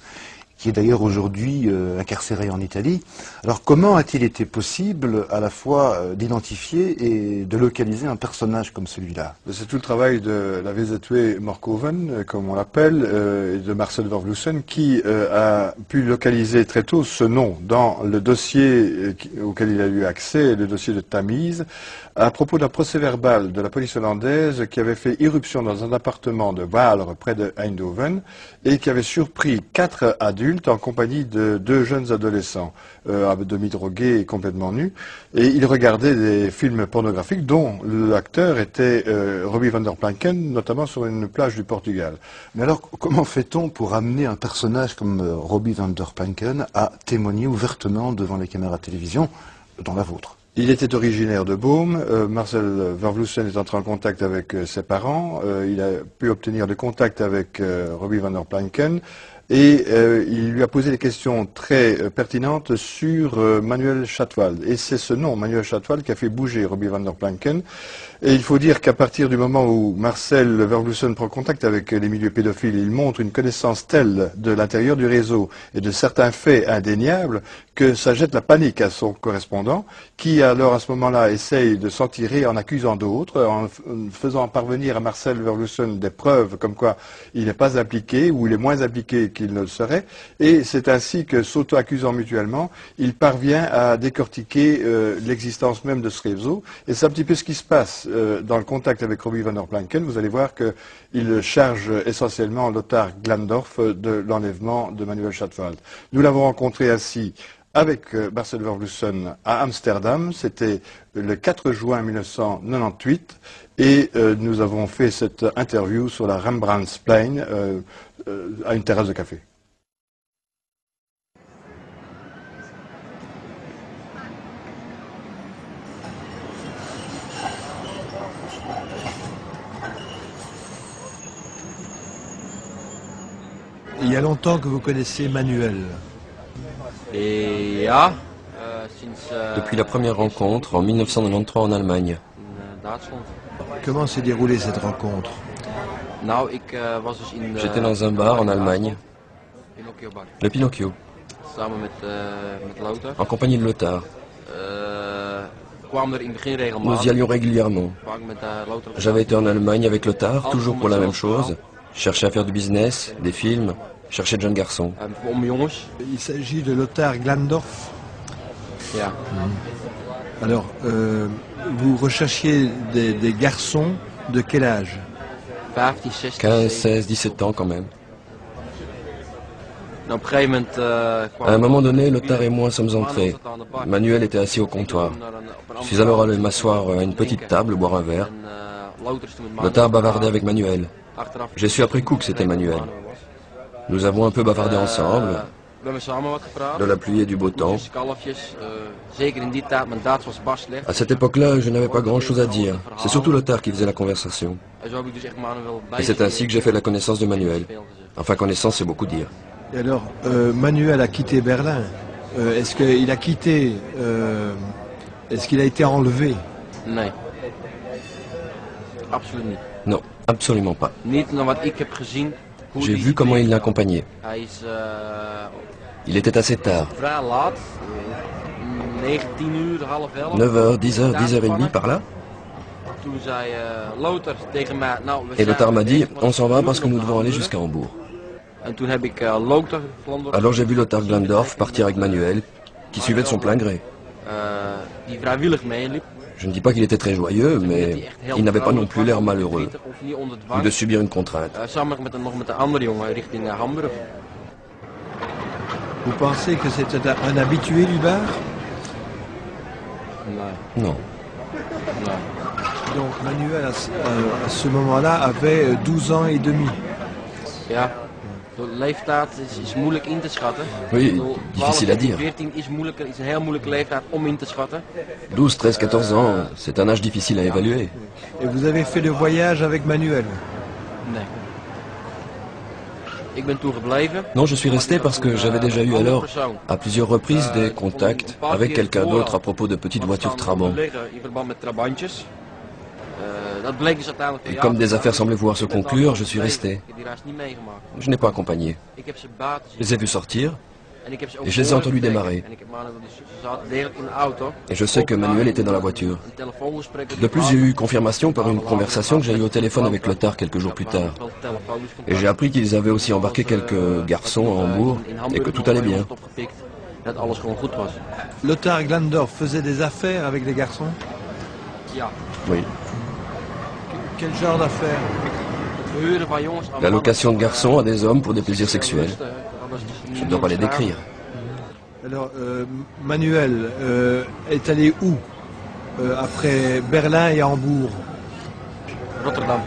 qui est d'ailleurs aujourd'hui incarcéré en Italie. Alors comment a-t-il été possible à la fois d'identifier et de localiser un personnage comme celui-là? C'est tout le travail de la VZW Morkoven, comme on l'appelle, et de Marcel Vervloesen, qui a pu localiser très tôt ce nom dans le dossier auquel il a eu accès, le dossier de Tamise, à propos d'un procès-verbal de la police hollandaise qui avait fait irruption dans un appartement de Waalre près de Eindhoven et qui avait surpris 4 adultes en compagnie de 2 jeunes adolescents, à demi-drogués et complètement nus, et ils regardaient des films pornographiques dont l'acteur était Robbie van der Planken, notamment sur une plage du Portugal. Mais alors, comment fait-on pour amener un personnage comme Robbie van der Planken à témoigner ouvertement devant les caméras de télévision, dans la vôtre? Il était originaire de Boom. Marcel Vervloesen est entré en contact avec ses parents. Il a pu obtenir des contacts avec Robbie van der Planken. Et il lui a posé des questions très pertinentes sur Manuel Schatwald. Et c'est ce nom, Manuel Schatwald, qui a fait bouger Robbie van der Planken. Et il faut dire qu'à partir du moment où Marcel Vervloesen prend contact avec les milieux pédophiles, il montre une connaissance telle de l'intérieur du réseau et de certains faits indéniables que ça jette la panique à son correspondant, qui alors à ce moment-là essaye de s'en tirer en accusant d'autres, en faisant parvenir à Marcel Vervloesen des preuves comme quoi il n'est pas impliqué ou il est moins impliqué qu'il ne le serait. Et c'est ainsi que, s'auto-accusant mutuellement, il parvient à décortiquer l'existence même de ce réseau. Et c'est un petit peu ce qui se passe dans le contact avec Robbie van der Planken. Vous allez voir qu'il charge essentiellement Lothar Glandorf de l'enlèvement de Manuel Schatwald. Nous l'avons rencontré ainsi avec Marcel Vervloesen à Amsterdam. C'était le 4 juin 1998 et nous avons fait cette interview sur la Rembrandtsplein à une terrasse de café. Il y a longtemps que vous connaissez Manuel. Depuis la première rencontre en 1993 en Allemagne. Comment s'est déroulée cette rencontre? J'étais dans un bar en Allemagne, le Pinocchio, en compagnie de Lothar. Nous y allions régulièrement. J'avais été en Allemagne avec Lothar, toujours pour la même chose, chercher à faire du business, des films, chercher de jeunes garçons. Il s'agit de Lothar Glandorf. Alors, vous recherchiez des garçons de quel âge? 15, 16, 17 ans quand même. À un moment donné, Lothar et moi sommes entrés. Manuel était assis au comptoir. Je suis alors allé m'asseoir à une petite table, boire un verre. Lothar bavardait avec Manuel. J'ai su après coup que c'était Manuel. Nous avons un peu bavardé ensemble, de la pluie et du beau temps. À cette époque-là, je n'avais pas grand-chose à dire. C'est surtout Lothar qui faisait la conversation. Et c'est ainsi que j'ai fait la connaissance de Manuel. Enfin, connaissance, c'est beaucoup dire. Et alors, Manuel a quitté Berlin. Est-ce qu'il a quitté... est-ce qu'il a été enlevé? Non, absolument pas. J'ai vu comment il l'accompagnait. Il était assez tard. 9h, 10h, 10h30 par là. Et Lothar m'a dit, on s'en va parce que nous devons aller jusqu'à Hambourg. Alors j'ai vu Lothar Glandorf partir avec Manuel, qui suivait de son plein gré. Je ne dis pas qu'il était très joyeux, mais il n'avait pas non plus l'air malheureux, ou de subir une contrainte. Vous pensez que c'était un habitué du bar? Non. Donc Manuel, à ce moment-là, avait 12 ans et demi. Oui, difficile à dire. 12, 13, 14 ans, c'est un âge difficile à évaluer. Et vous avez fait le voyage avec Manuel? Non, je suis resté parce que j'avais déjà eu alors, à plusieurs reprises, des contacts avec quelqu'un d'autre à propos de petites voitures Trabant. Et comme des affaires semblaient pouvoir se conclure, je suis resté. Je n'ai pas accompagné. Je les ai vus sortir et je les ai entendus démarrer. Et je sais que Manuel était dans la voiture. De plus, j'ai eu confirmation par une conversation que j'ai eue au téléphone avec Lothar quelques jours plus tard. Et j'ai appris qu'ils avaient aussi embarqué quelques garçons à Hambourg et que tout allait bien. Lothar Glandorf faisait des affaires avec des garçons? Oui. Quel genre d'affaires? La location de garçons à des hommes pour des plaisirs sexuels. Je ne dois pas les décrire. Alors, Manuel est allé où après Berlin et Hambourg? Rotterdam.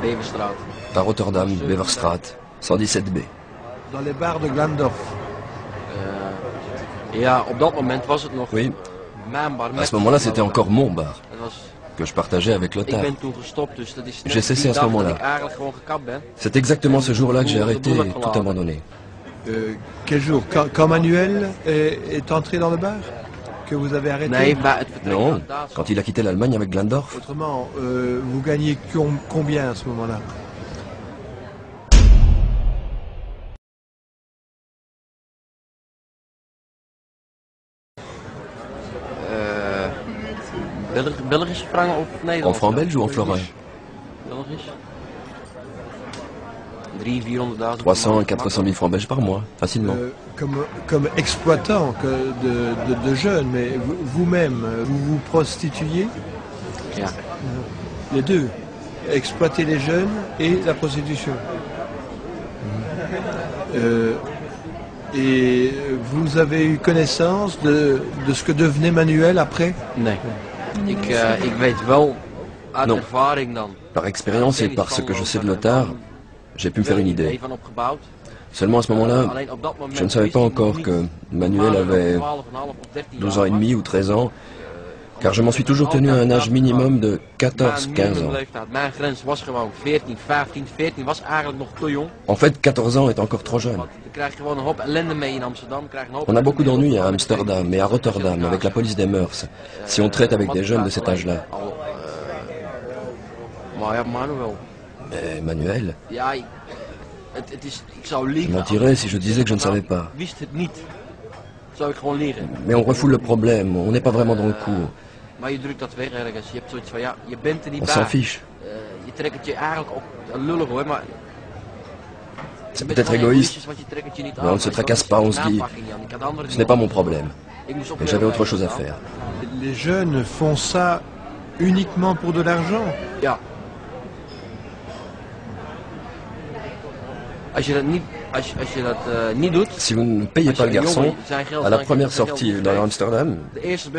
Beverstraat. À Rotterdam, Beverstraat, 117B. Dans les bars de Glandorf? Oui. À ce moment-là, c'était encore mon bar, que je partageais avec Lothar. J'ai cessé à ce moment-là. C'est exactement ce jour-là que j'ai arrêté et tout abandonné. Quel jour? Quand Manuel est entré dans le bar? Que vous avez arrêté? Non, quand il a quitté l'Allemagne avec Glandorf. Autrement, vous gagnez combien à ce moment-là? En francs belges ou en florins? 300 à 400 000 francs belges par mois, facilement. Comme exploitant de jeunes, mais vous-même, vous vous prostituiez? Les deux. Exploiter les jeunes et la prostitution. Et vous avez eu connaissance de ce que devenait Manuel après? Non. Par expérience et par ce que je sais de Lothar, j'ai pu me faire une idée. Seulement à ce moment-là, je ne savais pas encore que Manuel avait 12 ans et demi ou 13 ans car je m'en suis toujours tenu à un âge minimum de 14-15 ans. En fait, 14 ans est encore trop jeune. On a beaucoup d'ennuis à Amsterdam et à Rotterdam avec la police des mœurs, si on traite avec des jeunes de cet âge-là. Mais Manuel, je mentirais si je disais que je ne savais pas. Mais on refoule le problème, on n'est pas vraiment dans le coup. On s'en fiche. C'est peut-être égoïste, mais on ne se tracasse pas, on se dit, ce n'est pas mon problème. Et j'avais autre chose à faire. Les jeunes font ça uniquement pour de l'argent? Si vous ne payez pas le garçon, à la première sortie dans Amsterdam, il se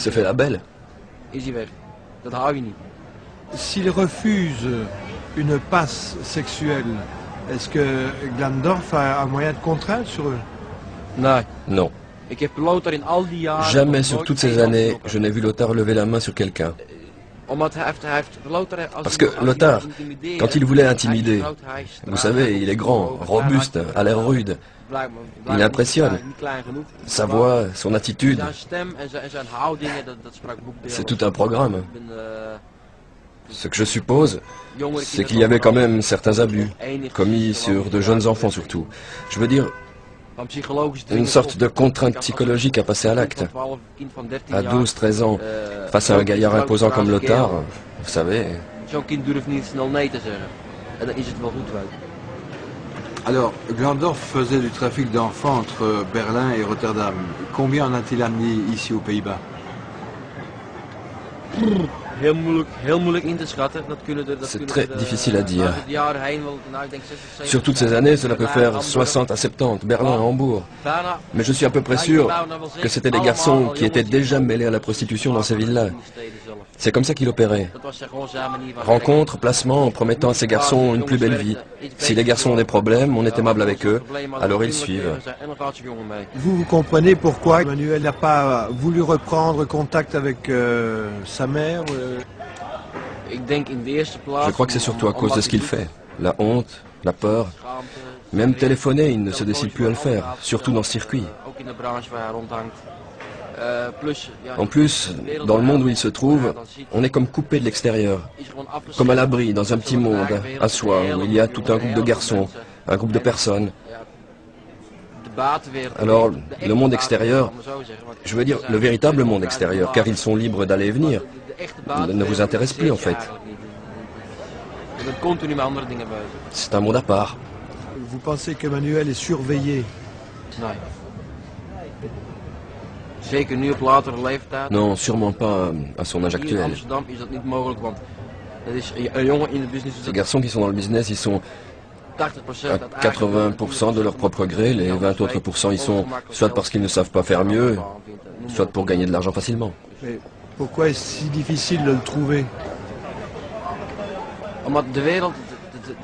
fait la belle. S'il refuse une passe sexuelle, est-ce que Glandorf a un moyen de contrainte sur eux? Non. Jamais sur toutes ces années, je n'ai vu Lothar lever la main sur quelqu'un. Parce que Lothar, quand il voulait intimider, vous savez, il est grand, robuste, a l'air rude. Il impressionne. Sa voix, son attitude, c'est tout un programme. Ce que je suppose, c'est qu'il y avait quand même certains abus, commis sur de jeunes enfants surtout. Je veux dire, une sorte de contrainte psychologique à passer à l'acte. À 12-13 ans, face à un gaillard imposant comme Lothar, vous savez... Alors, Glandorf faisait du trafic d'enfants entre Berlin et Rotterdam. Combien en a-t-il amené ici aux Pays-Bas? C'est très difficile à dire. Sur toutes ces années, cela peut faire 60 à 70, Berlin à Hambourg. Mais je suis à peu près sûr que c'était des garçons qui étaient déjà mêlés à la prostitution dans ces villes-là. C'est comme ça qu'il opérait. Rencontre, placement, en promettant à ces garçons une plus belle vie. Si les garçons ont des problèmes, on est aimable avec eux, alors ils suivent. Vous comprenez pourquoi Manuel n'a pas voulu reprendre contact avec sa mère? Je crois que c'est surtout à cause de ce qu'il fait. La honte, la peur. Même téléphoner, il ne se décide plus à le faire, surtout dans ce circuit. En plus, dans le monde où il se trouve, on est comme coupé de l'extérieur, comme à l'abri dans un petit monde, à soi, où il y a tout un groupe de garçons, un groupe de personnes. Alors, le monde extérieur, je veux dire le véritable monde extérieur, car ils sont libres d'aller et venir, ne vous intéresse plus en fait. C'est un monde à part. Vous pensez que Manuel est surveillé? Non, sûrement pas à son âge actuel. Ces garçons qui sont dans le business, ils sont à 80% de leur propre gré, les 20 autres pourcents, ils sont soit parce qu'ils ne savent pas faire mieux, soit pour gagner de l'argent facilement. Mais pourquoi est-ce si difficile de le trouver?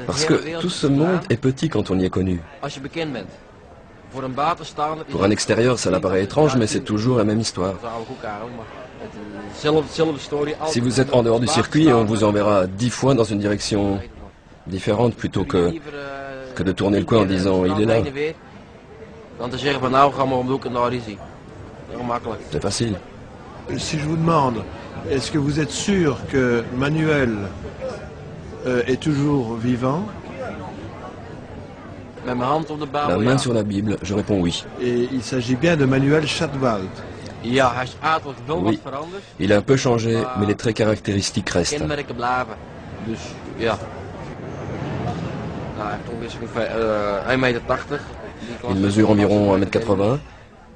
Parce que tout ce monde est petit quand on y est connu. Pour un extérieur, ça l'apparaît étrange, mais c'est toujours la même histoire. Si vous êtes en dehors du circuit, on vous enverra 10 fois dans une direction différente plutôt que de tourner le coin en disant « il est là ». C'est facile. Si je vous demande, est-ce que vous êtes sûr que Manuel est toujours vivant? La main sur la Bible, je réponds oui. Et il s'agit bien de Manuel Schatwald. Oui, il a un peu changé, mais les traits caractéristiques restent. Il mesure environ 1m80.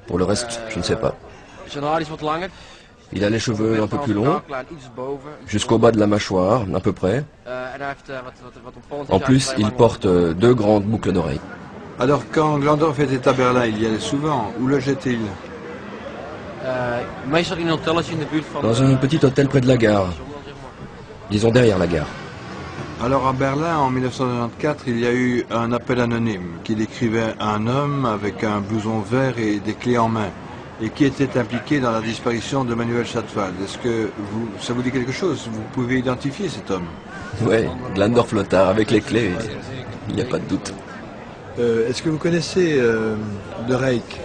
Pour le reste, je ne sais pas. Il a les cheveux un peu plus longs, jusqu'au bas de la mâchoire, à peu près. En plus, il porte 2 grandes boucles d'oreilles. Alors, quand Glandorf était à Berlin, il y allait souvent. Où logeait-il? Dans un petit hôtel près de la gare. Disons derrière la gare. Alors à Berlin, en 1994, il y a eu un appel anonyme qui décrivait un homme avec un blouson vert et des clés en main. et qui était impliqué dans la disparition de Manuel Chatwald. Est-ce que ça vous dit quelque chose? Vous pouvez identifier cet homme? Oui, Glandorf Lothar, avec les clés, il n'y a pas de doute. Est-ce que vous connaissez De Reyck?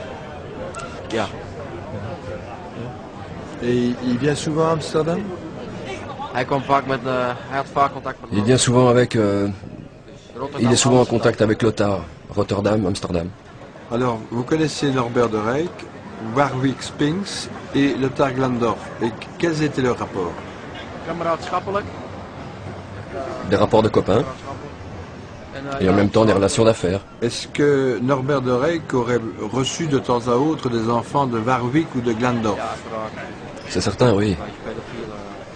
Yeah. Et il vient souvent à Amsterdam? Il vient souvent avec... il est souvent en contact avec Lothar, Rotterdam, Amsterdam. Alors, vous connaissez Norbert De Reyck, Warwick Spinks et Lothar Glandorf. Et quels étaient leurs rapports? Des rapports de copains et en même temps des relations d'affaires. Est-ce que Norbert De Reyck aurait reçu de temps à autre des enfants de Warwick ou de Glandorf? C'est certain, oui.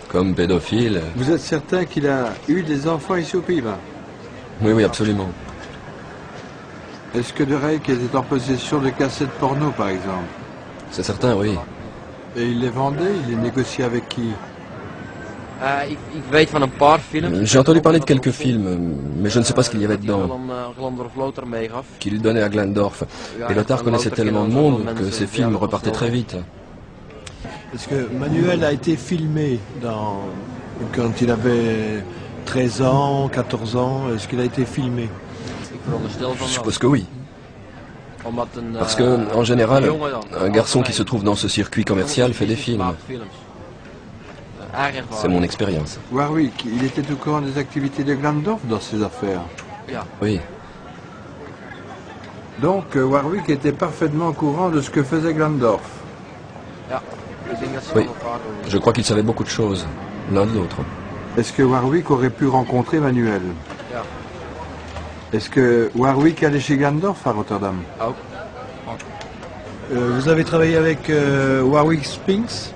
Comme pédophile. Vous êtes certain qu'il a eu des enfants ici aux Pays-Bas? Oui, oui, absolument. Est-ce que De Reyck était en possession de cassettes porno, par exemple? C'est certain, oui. Et il les vendait? Il les négociait avec qui? J'ai entendu parler de quelques films, mais je ne sais pas ce qu'il y avait dedans. Qu'il donnait à Glandorf. Et Lothar connaissait tellement de monde que ses films repartaient très vite. Est-ce que Manuel a été filmé quand il avait 13 ans, 14 ans? Est-ce qu'il a été filmé? Je suppose que oui. Parce que, en général, un garçon qui se trouve dans ce circuit commercial fait des films. C'est mon expérience. Warwick, il était au courant des activités de Glandorf dans ses affaires? Oui. Donc, Warwick était parfaitement au courant de ce que faisait Glandorf? Oui. Je crois qu'ils savaient beaucoup de choses, l'un de l'autre. Est-ce que Warwick aurait pu rencontrer Manuel? Est-ce que Warwick allait chez Glandorf à Rotterdam? Vous avez travaillé avec Warwick Spinks?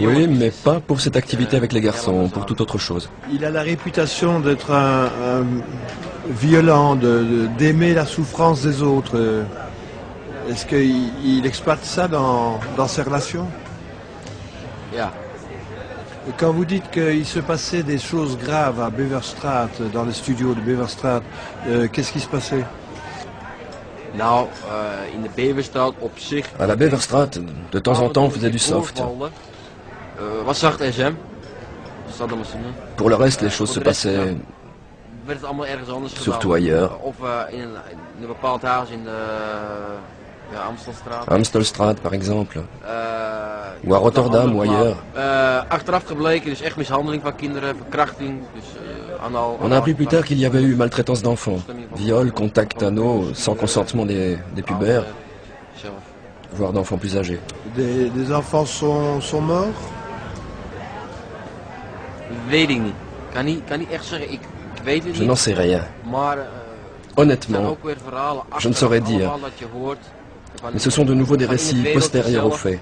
Oui, mais pas pour cette activité avec les garçons, pour toute autre chose. Il a la réputation d'être un violent, d'aimer la souffrance des autres. Est-ce qu'il exploite ça dans ses relations? Quand vous dites qu'il se passait des choses graves à Beverstraat, dans les studios de Beverstraat, qu'est-ce qui se passait? À la Beverstraat, de temps en temps, on faisait du soft. Pour le reste, les choses se passaient surtout ailleurs. Amstelstraat, par exemple. Ou à Rotterdam, ou ailleurs. On a appris plus tard qu'il y avait eu maltraitance d'enfants, viol, contact anal, sans consentement des pubères, voire d'enfants plus âgés. Des enfants sont morts? Je n'en sais rien. Honnêtement, je ne saurais dire. Mais ce sont de nouveau des récits postérieurs aux faits.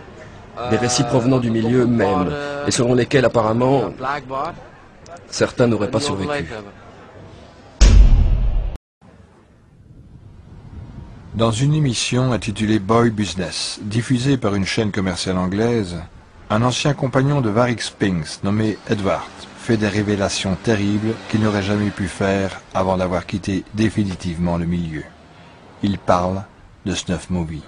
Des récits provenant du milieu même, et selon lesquels apparemment certains n'auraient pas survécu. Dans une émission intitulée Boy Business, diffusée par une chaîne commerciale anglaise, un ancien compagnon de Warwick Spinks, nommé Edward, fait des révélations terribles qu'il n'aurait jamais pu faire avant d'avoir quitté définitivement le milieu. Il parle de Snuff Movie.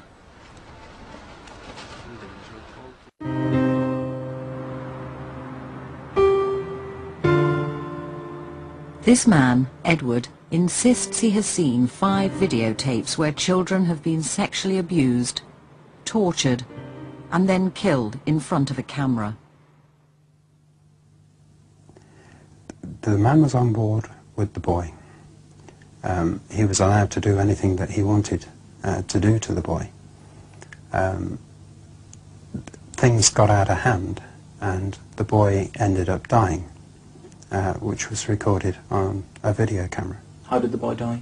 This man, Edward, insists he has seen 5 videotapes where children have been sexually abused, tortured, and then killed in front of a camera. The man was on board with the boy. He was allowed to do anything that he wanted to do to the boy. Things got out of hand and the boy ended up dying, which was recorded on a video camera. How did the boy die?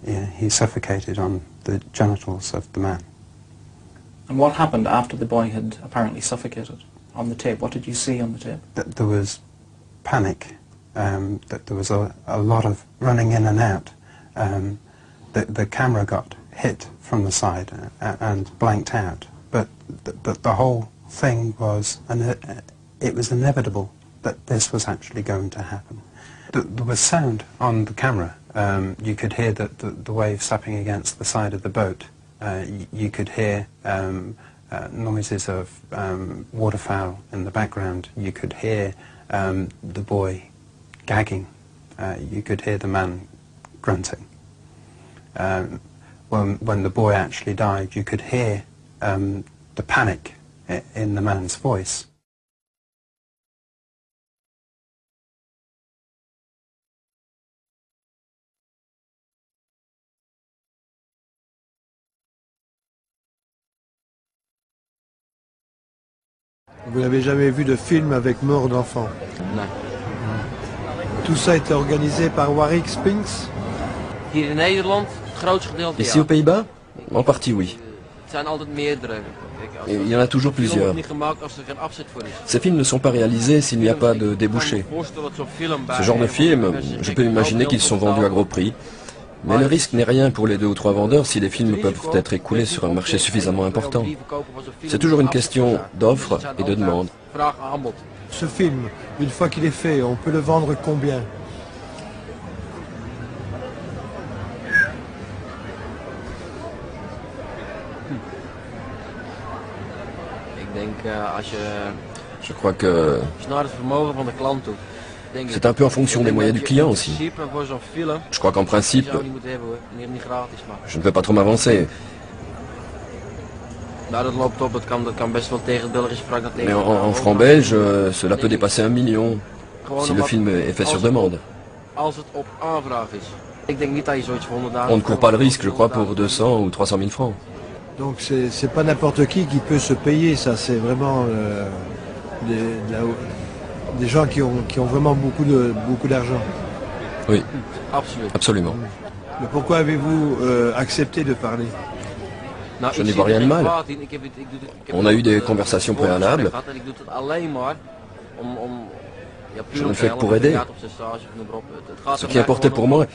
Yeah, he suffocated on the genitals of the man. And what happened after the boy had apparently suffocated on the tape? What did you see on the tape? There was panic. That there was a lot of running in and out. The camera got hit from the side and blanked out, but the whole thing was, it was inevitable that this was actually going to happen. There was sound on the camera. You could hear the waves slapping against the side of the boat, You could hear noises of waterfowl in the background. You could hear the boy gagging. You could hear the man grunting. When the boy actually died, you could hear the panic in the man's voice. Vous n'avez jamais vu de film avec mort d'enfant? Non. Tout ça était organisé par Warwick Spinks? Hier in Nederland, het grootste gedeelte. Ici aux Pays-Bas? En partie oui. Et il y en a toujours plusieurs. Ces films ne sont pas réalisés s'il n'y a pas de débouché. Ce genre de films, je peux imaginer qu'ils sont vendus à gros prix. Mais le risque n'est rien pour les 2 ou 3 vendeurs si les films peuvent être écoulés sur un marché suffisamment important. C'est toujours une question d'offre et de demande. Ce film, une fois qu'il est fait, on peut le vendre combien? Je crois que c'est un peu en fonction des moyens du client aussi. Je crois qu'en principe, je ne peux pas trop m'avancer. Mais en francs belges, cela peut dépasser 1 million, si le film est fait sur demande. On ne court pas le risque, je crois, pour 200 ou 300 000 francs. Donc c'est pas n'importe qui peut se payer ça, c'est vraiment des gens qui ont vraiment beaucoup d'argent. Oui, absolument. Mais pourquoi avez-vous accepté de parler? Je n'y vois rien de mal. On a eu des conversations préalables. Je ne le fais que pour aider. Ce qui importait pour moi,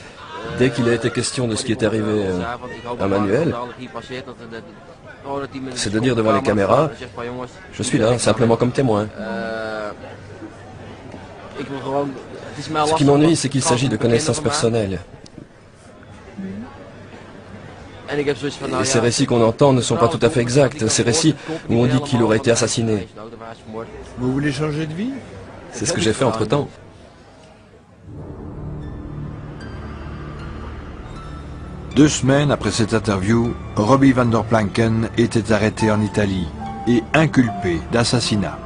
dès qu'il a été question de ce qui est arrivé à Manuel, c'est de dire devant les caméras, je suis là, simplement comme témoin. Ce qui m'ennuie, c'est qu'il s'agit de connaissances personnelles. Et ces récits qu'on entend ne sont pas tout à fait exacts. Ces récits où on dit qu'il aurait été assassiné. Vous voulez changer de vie? C'est ce que j'ai fait entre-temps. Deux semaines après cette interview, Robbie van der Planken était arrêté en Italie et inculpé d'assassinat.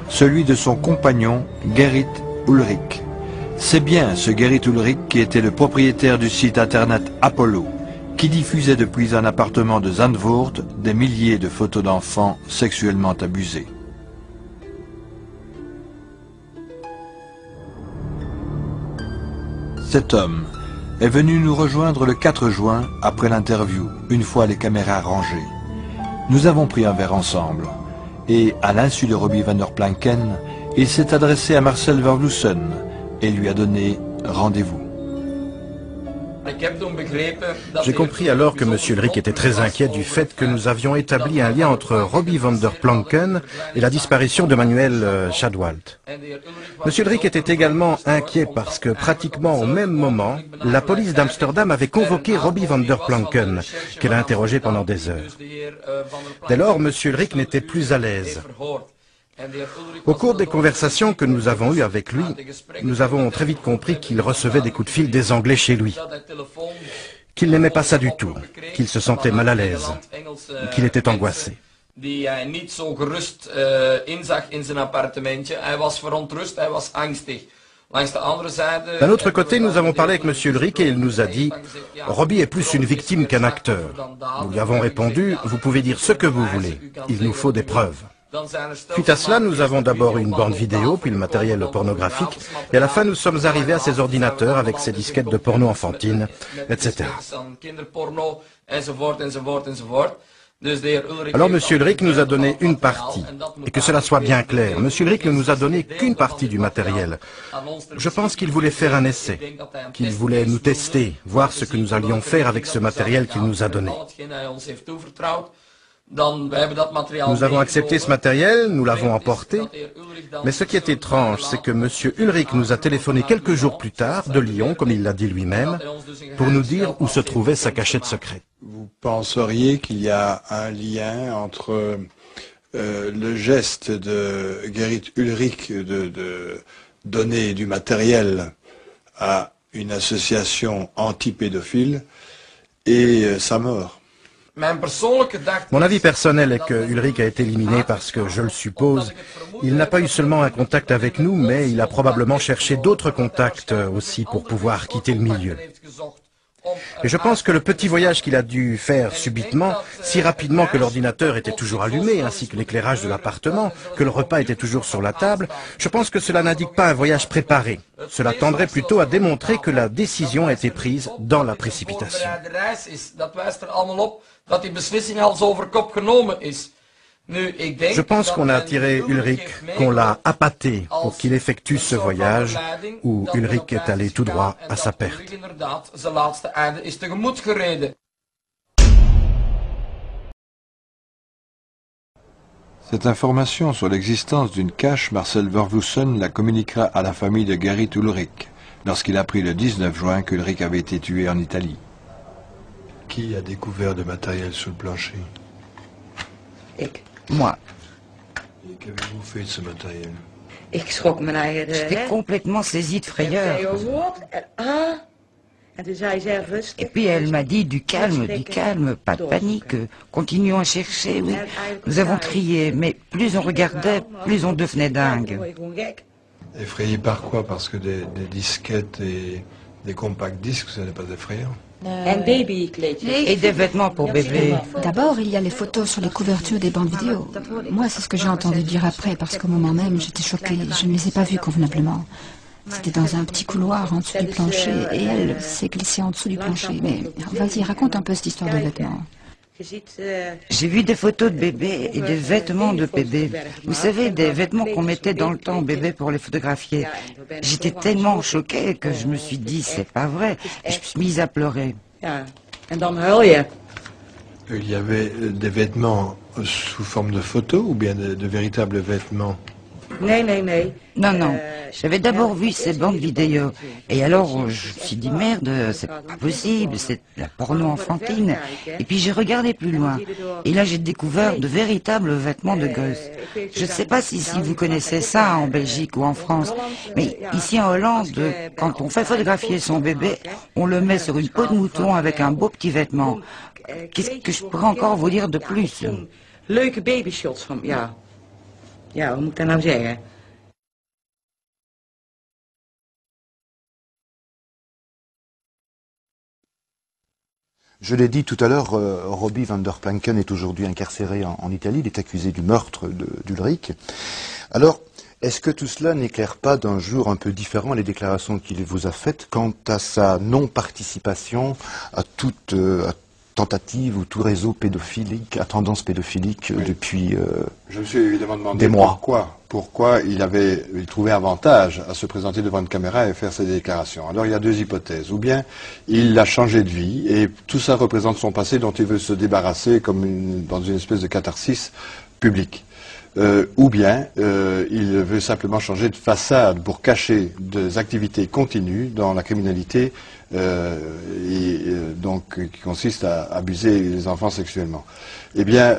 Celui de son compagnon, Gerrit Ulrich. C'est bien ce Gerrit Ulrich qui était le propriétaire du site internet Apollo, qui diffusait depuis un appartement de Zandvoort des milliers de photos d'enfants sexuellement abusés. Cet homme est venu nous rejoindre le 4 juin après l'interview, une fois les caméras rangées. Nous avons pris un verre ensemble et, à l'insu de Robbie van der Planken, il s'est adressé à Marcel Vervloesen et lui a donné rendez-vous. J'ai compris alors que M. Ulrich était très inquiet du fait que nous avions établi un lien entre Robbie van der Planken et la disparition de Manuel Shadwalt. M. Ulrich était également inquiet parce que pratiquement au même moment, la police d'Amsterdam avait convoqué Robbie van der Planken, qu'elle a interrogé pendant des heures. Dès lors, M. Ulrich n'était plus à l'aise. Au cours des conversations que nous avons eues avec lui, nous avons très vite compris qu'il recevait des coups de fil des Anglais chez lui, qu'il n'aimait pas ça du tout, qu'il se sentait mal à l'aise, qu'il était angoissé. D'un autre côté, nous avons parlé avec M. Ulrich et il nous a dit « Robbie est plus une victime qu'un acteur ». Nous lui avons répondu « Vous pouvez dire ce que vous voulez, il nous faut des preuves ». Suite à cela, nous avons d'abord une bande vidéo, puis le matériel pornographique, et à la fin, nous sommes arrivés à ces ordinateurs avec ces disquettes de porno enfantine, etc. Alors M. Ulrich nous a donné une partie, et que cela soit bien clair, M. Ulrich ne nous a donné qu'une partie du matériel. Je pense qu'il voulait faire un essai, qu'il voulait nous tester, voir ce que nous allions faire avec ce matériel qu'il nous a donné. Nous avons accepté ce matériel, nous l'avons emporté, mais ce qui est étrange, c'est que M. Ulrich nous a téléphoné quelques jours plus tard, de Lyon, comme il l'a dit lui-même, pour nous dire où se trouvait sa cachette secrète. Vous Vous penseriez qu'il y a un lien entre le geste de Gerrit Ulrich de donner du matériel à une association anti-pédophile et sa mort? Mon avis personnel est que Ulrich a été éliminé parce que, je le suppose, il n'a pas eu seulement un contact avec nous, mais il a probablement cherché d'autres contacts aussi pour pouvoir quitter le milieu. Et je pense que le petit voyage qu'il a dû faire subitement, si rapidement que l'ordinateur était toujours allumé, ainsi que l'éclairage de l'appartement, que le repas était toujours sur la table, je pense que cela n'indique pas un voyage préparé. Cela tendrait plutôt à démontrer que la décision a été prise dans la précipitation. Je pense qu'on a attiré Ulrich, qu'on l'a appâté pour qu'il effectue ce voyage où Ulrich est allé tout droit à sa perte. Cette information sur l'existence d'une cache, Marcel Verwoesen la communiquera à la famille de Gerrit Ulrich lorsqu'il apprit le 19 juin qu'Ulrich avait été tué en Italie. Qui a découvert de matériel sous le plancher? Moi. Et qu'avez-vous fait de ce matériel? J'étais complètement saisie de frayeur. Et puis elle m'a dit du calme, pas de panique, continuons à chercher, oui. Nous avons crié, mais plus on regardait, plus on devenait dingue. Effrayé par quoi? Parce que des disquettes et des compacts disques, ce n'est pas effrayant. Et des vêtements pour bébé. D'abord, il y a les photos sur les couvertures des bandes vidéo. Moi, c'est ce que j'ai entendu dire après, parce qu'au moment même, j'étais choquée. Je ne les ai pas vues convenablement. C'était dans un petit couloir en dessous du plancher, et elle s'est glissée en dessous du plancher. Mais vas-y, raconte un peu cette histoire de vêtements. J'ai vu des photos de bébés et des vêtements de bébé. Vous savez, des vêtements qu'on mettait dans le temps au bébé pour les photographier. J'étais tellement choquée que je me suis dit, c'est pas vrai. Et je me suis mise à pleurer. Il y avait des vêtements sous forme de photos ou bien de véritables vêtements? Non. J'avais d'abord vu ces bandes vidéo. Et alors, je me suis dit, merde, c'est pas possible, c'est de la porno enfantine. Et puis j'ai regardé plus loin. Et là, j'ai découvert de véritables vêtements de gosse. Je ne sais pas si vous connaissez ça en Belgique ou en France, mais ici en Hollande, quand on fait photographier son bébé, on le met sur une peau de mouton avec un beau petit vêtement. Qu'est-ce que je pourrais encore vous dire de plus? Leuke babyshots van, ja. Ja, hoe moet ik dat nou zeggen? Je l'ai dit tout à l'heure, Robbie van der Planken est aujourd'hui incarcéré en Italie. Il est accusé du meurtre d'Ulrich. Alors, est-ce que tout cela n'éclaire pas d'un jour un peu différent les déclarations qu'il vous a faites quant à sa non-participation à toute tentative ou tout réseau pédophilique, à tendance pédophilique depuis Je me suis évidemment demandé des mois. Pourquoi il trouvait avantage à se présenter devant une caméra et faire ces déclarations. Alors il y a deux hypothèses. Ou bien il a changé de vie et tout ça représente son passé dont il veut se débarrasser comme dans une espèce de catharsis publique. Ou bien il veut simplement changer de façade pour cacher des activités continues dans la criminalité donc qui consiste à abuser les enfants sexuellement. Eh bien,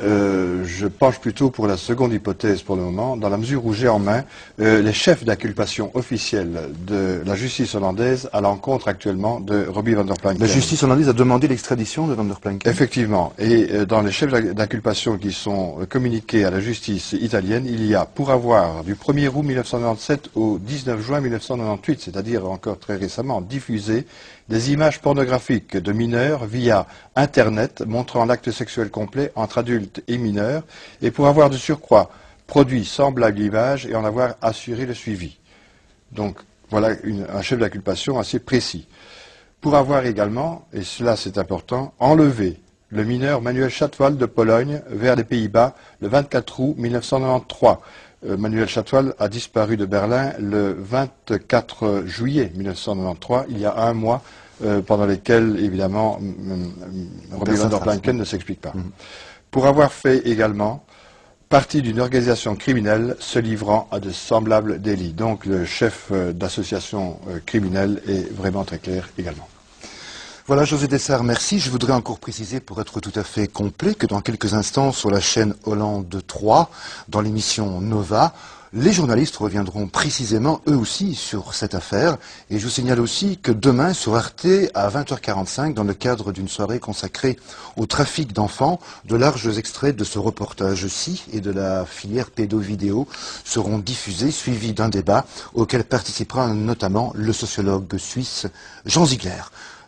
je penche plutôt pour la seconde hypothèse pour le moment, dans la mesure où j'ai en main les chefs d'inculpation officiels de la justice hollandaise à l'encontre actuellement de Robbie van der Planken. La justice hollandaise a demandé l'extradition de van der Planken. Effectivement. Et dans les chefs d'inculpation qui sont communiqués à la justice italienne, il y a, pour avoir du 1er août 1997 au 19 juin 1998, c'est-à-dire encore très récemment, diffusé des images pornographiques de mineurs via Internet montrant l'acte sexuel complet entre adultes et mineurs, et pour avoir de surcroît produit semblable image et en avoir assuré le suivi. Donc voilà un chef d'inculpation assez précis. Pour avoir également, et cela c'est important, enlevé le mineur Manuel Chatwal de Pologne vers les Pays-Bas le 24 août 1993. Manuel Chatwal a disparu de Berlin le 24 juillet 1993, il y a un mois, pendant lesquels, évidemment, Robbie van der Planken ne s'explique pas. Pour avoir fait également partie d'une organisation criminelle se livrant à de semblables délits. Donc le chef d'association criminelle est vraiment très clair également. Voilà, José Dessart, merci. Je voudrais encore préciser, pour être tout à fait complet, que dans quelques instants, sur la chaîne Hollande 3, dans l'émission Nova, les journalistes reviendront précisément, eux aussi, sur cette affaire. Et je vous signale aussi que demain, sur Arte, à 20h45, dans le cadre d'une soirée consacrée au trafic d'enfants, de larges extraits de ce reportage-ci et de la filière pédo-vidéo seront diffusés, suivis d'un débat auquel participera notamment le sociologue suisse Jean Ziegler.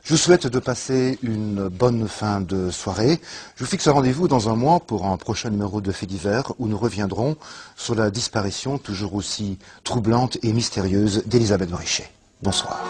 Je vous souhaite de passer une bonne fin de soirée. Je vous fixe un rendez-vous dans un mois pour un prochain numéro de Faits divers où nous reviendrons sur la disparition toujours aussi troublante et mystérieuse d'Elisabeth Morichet. Bonsoir.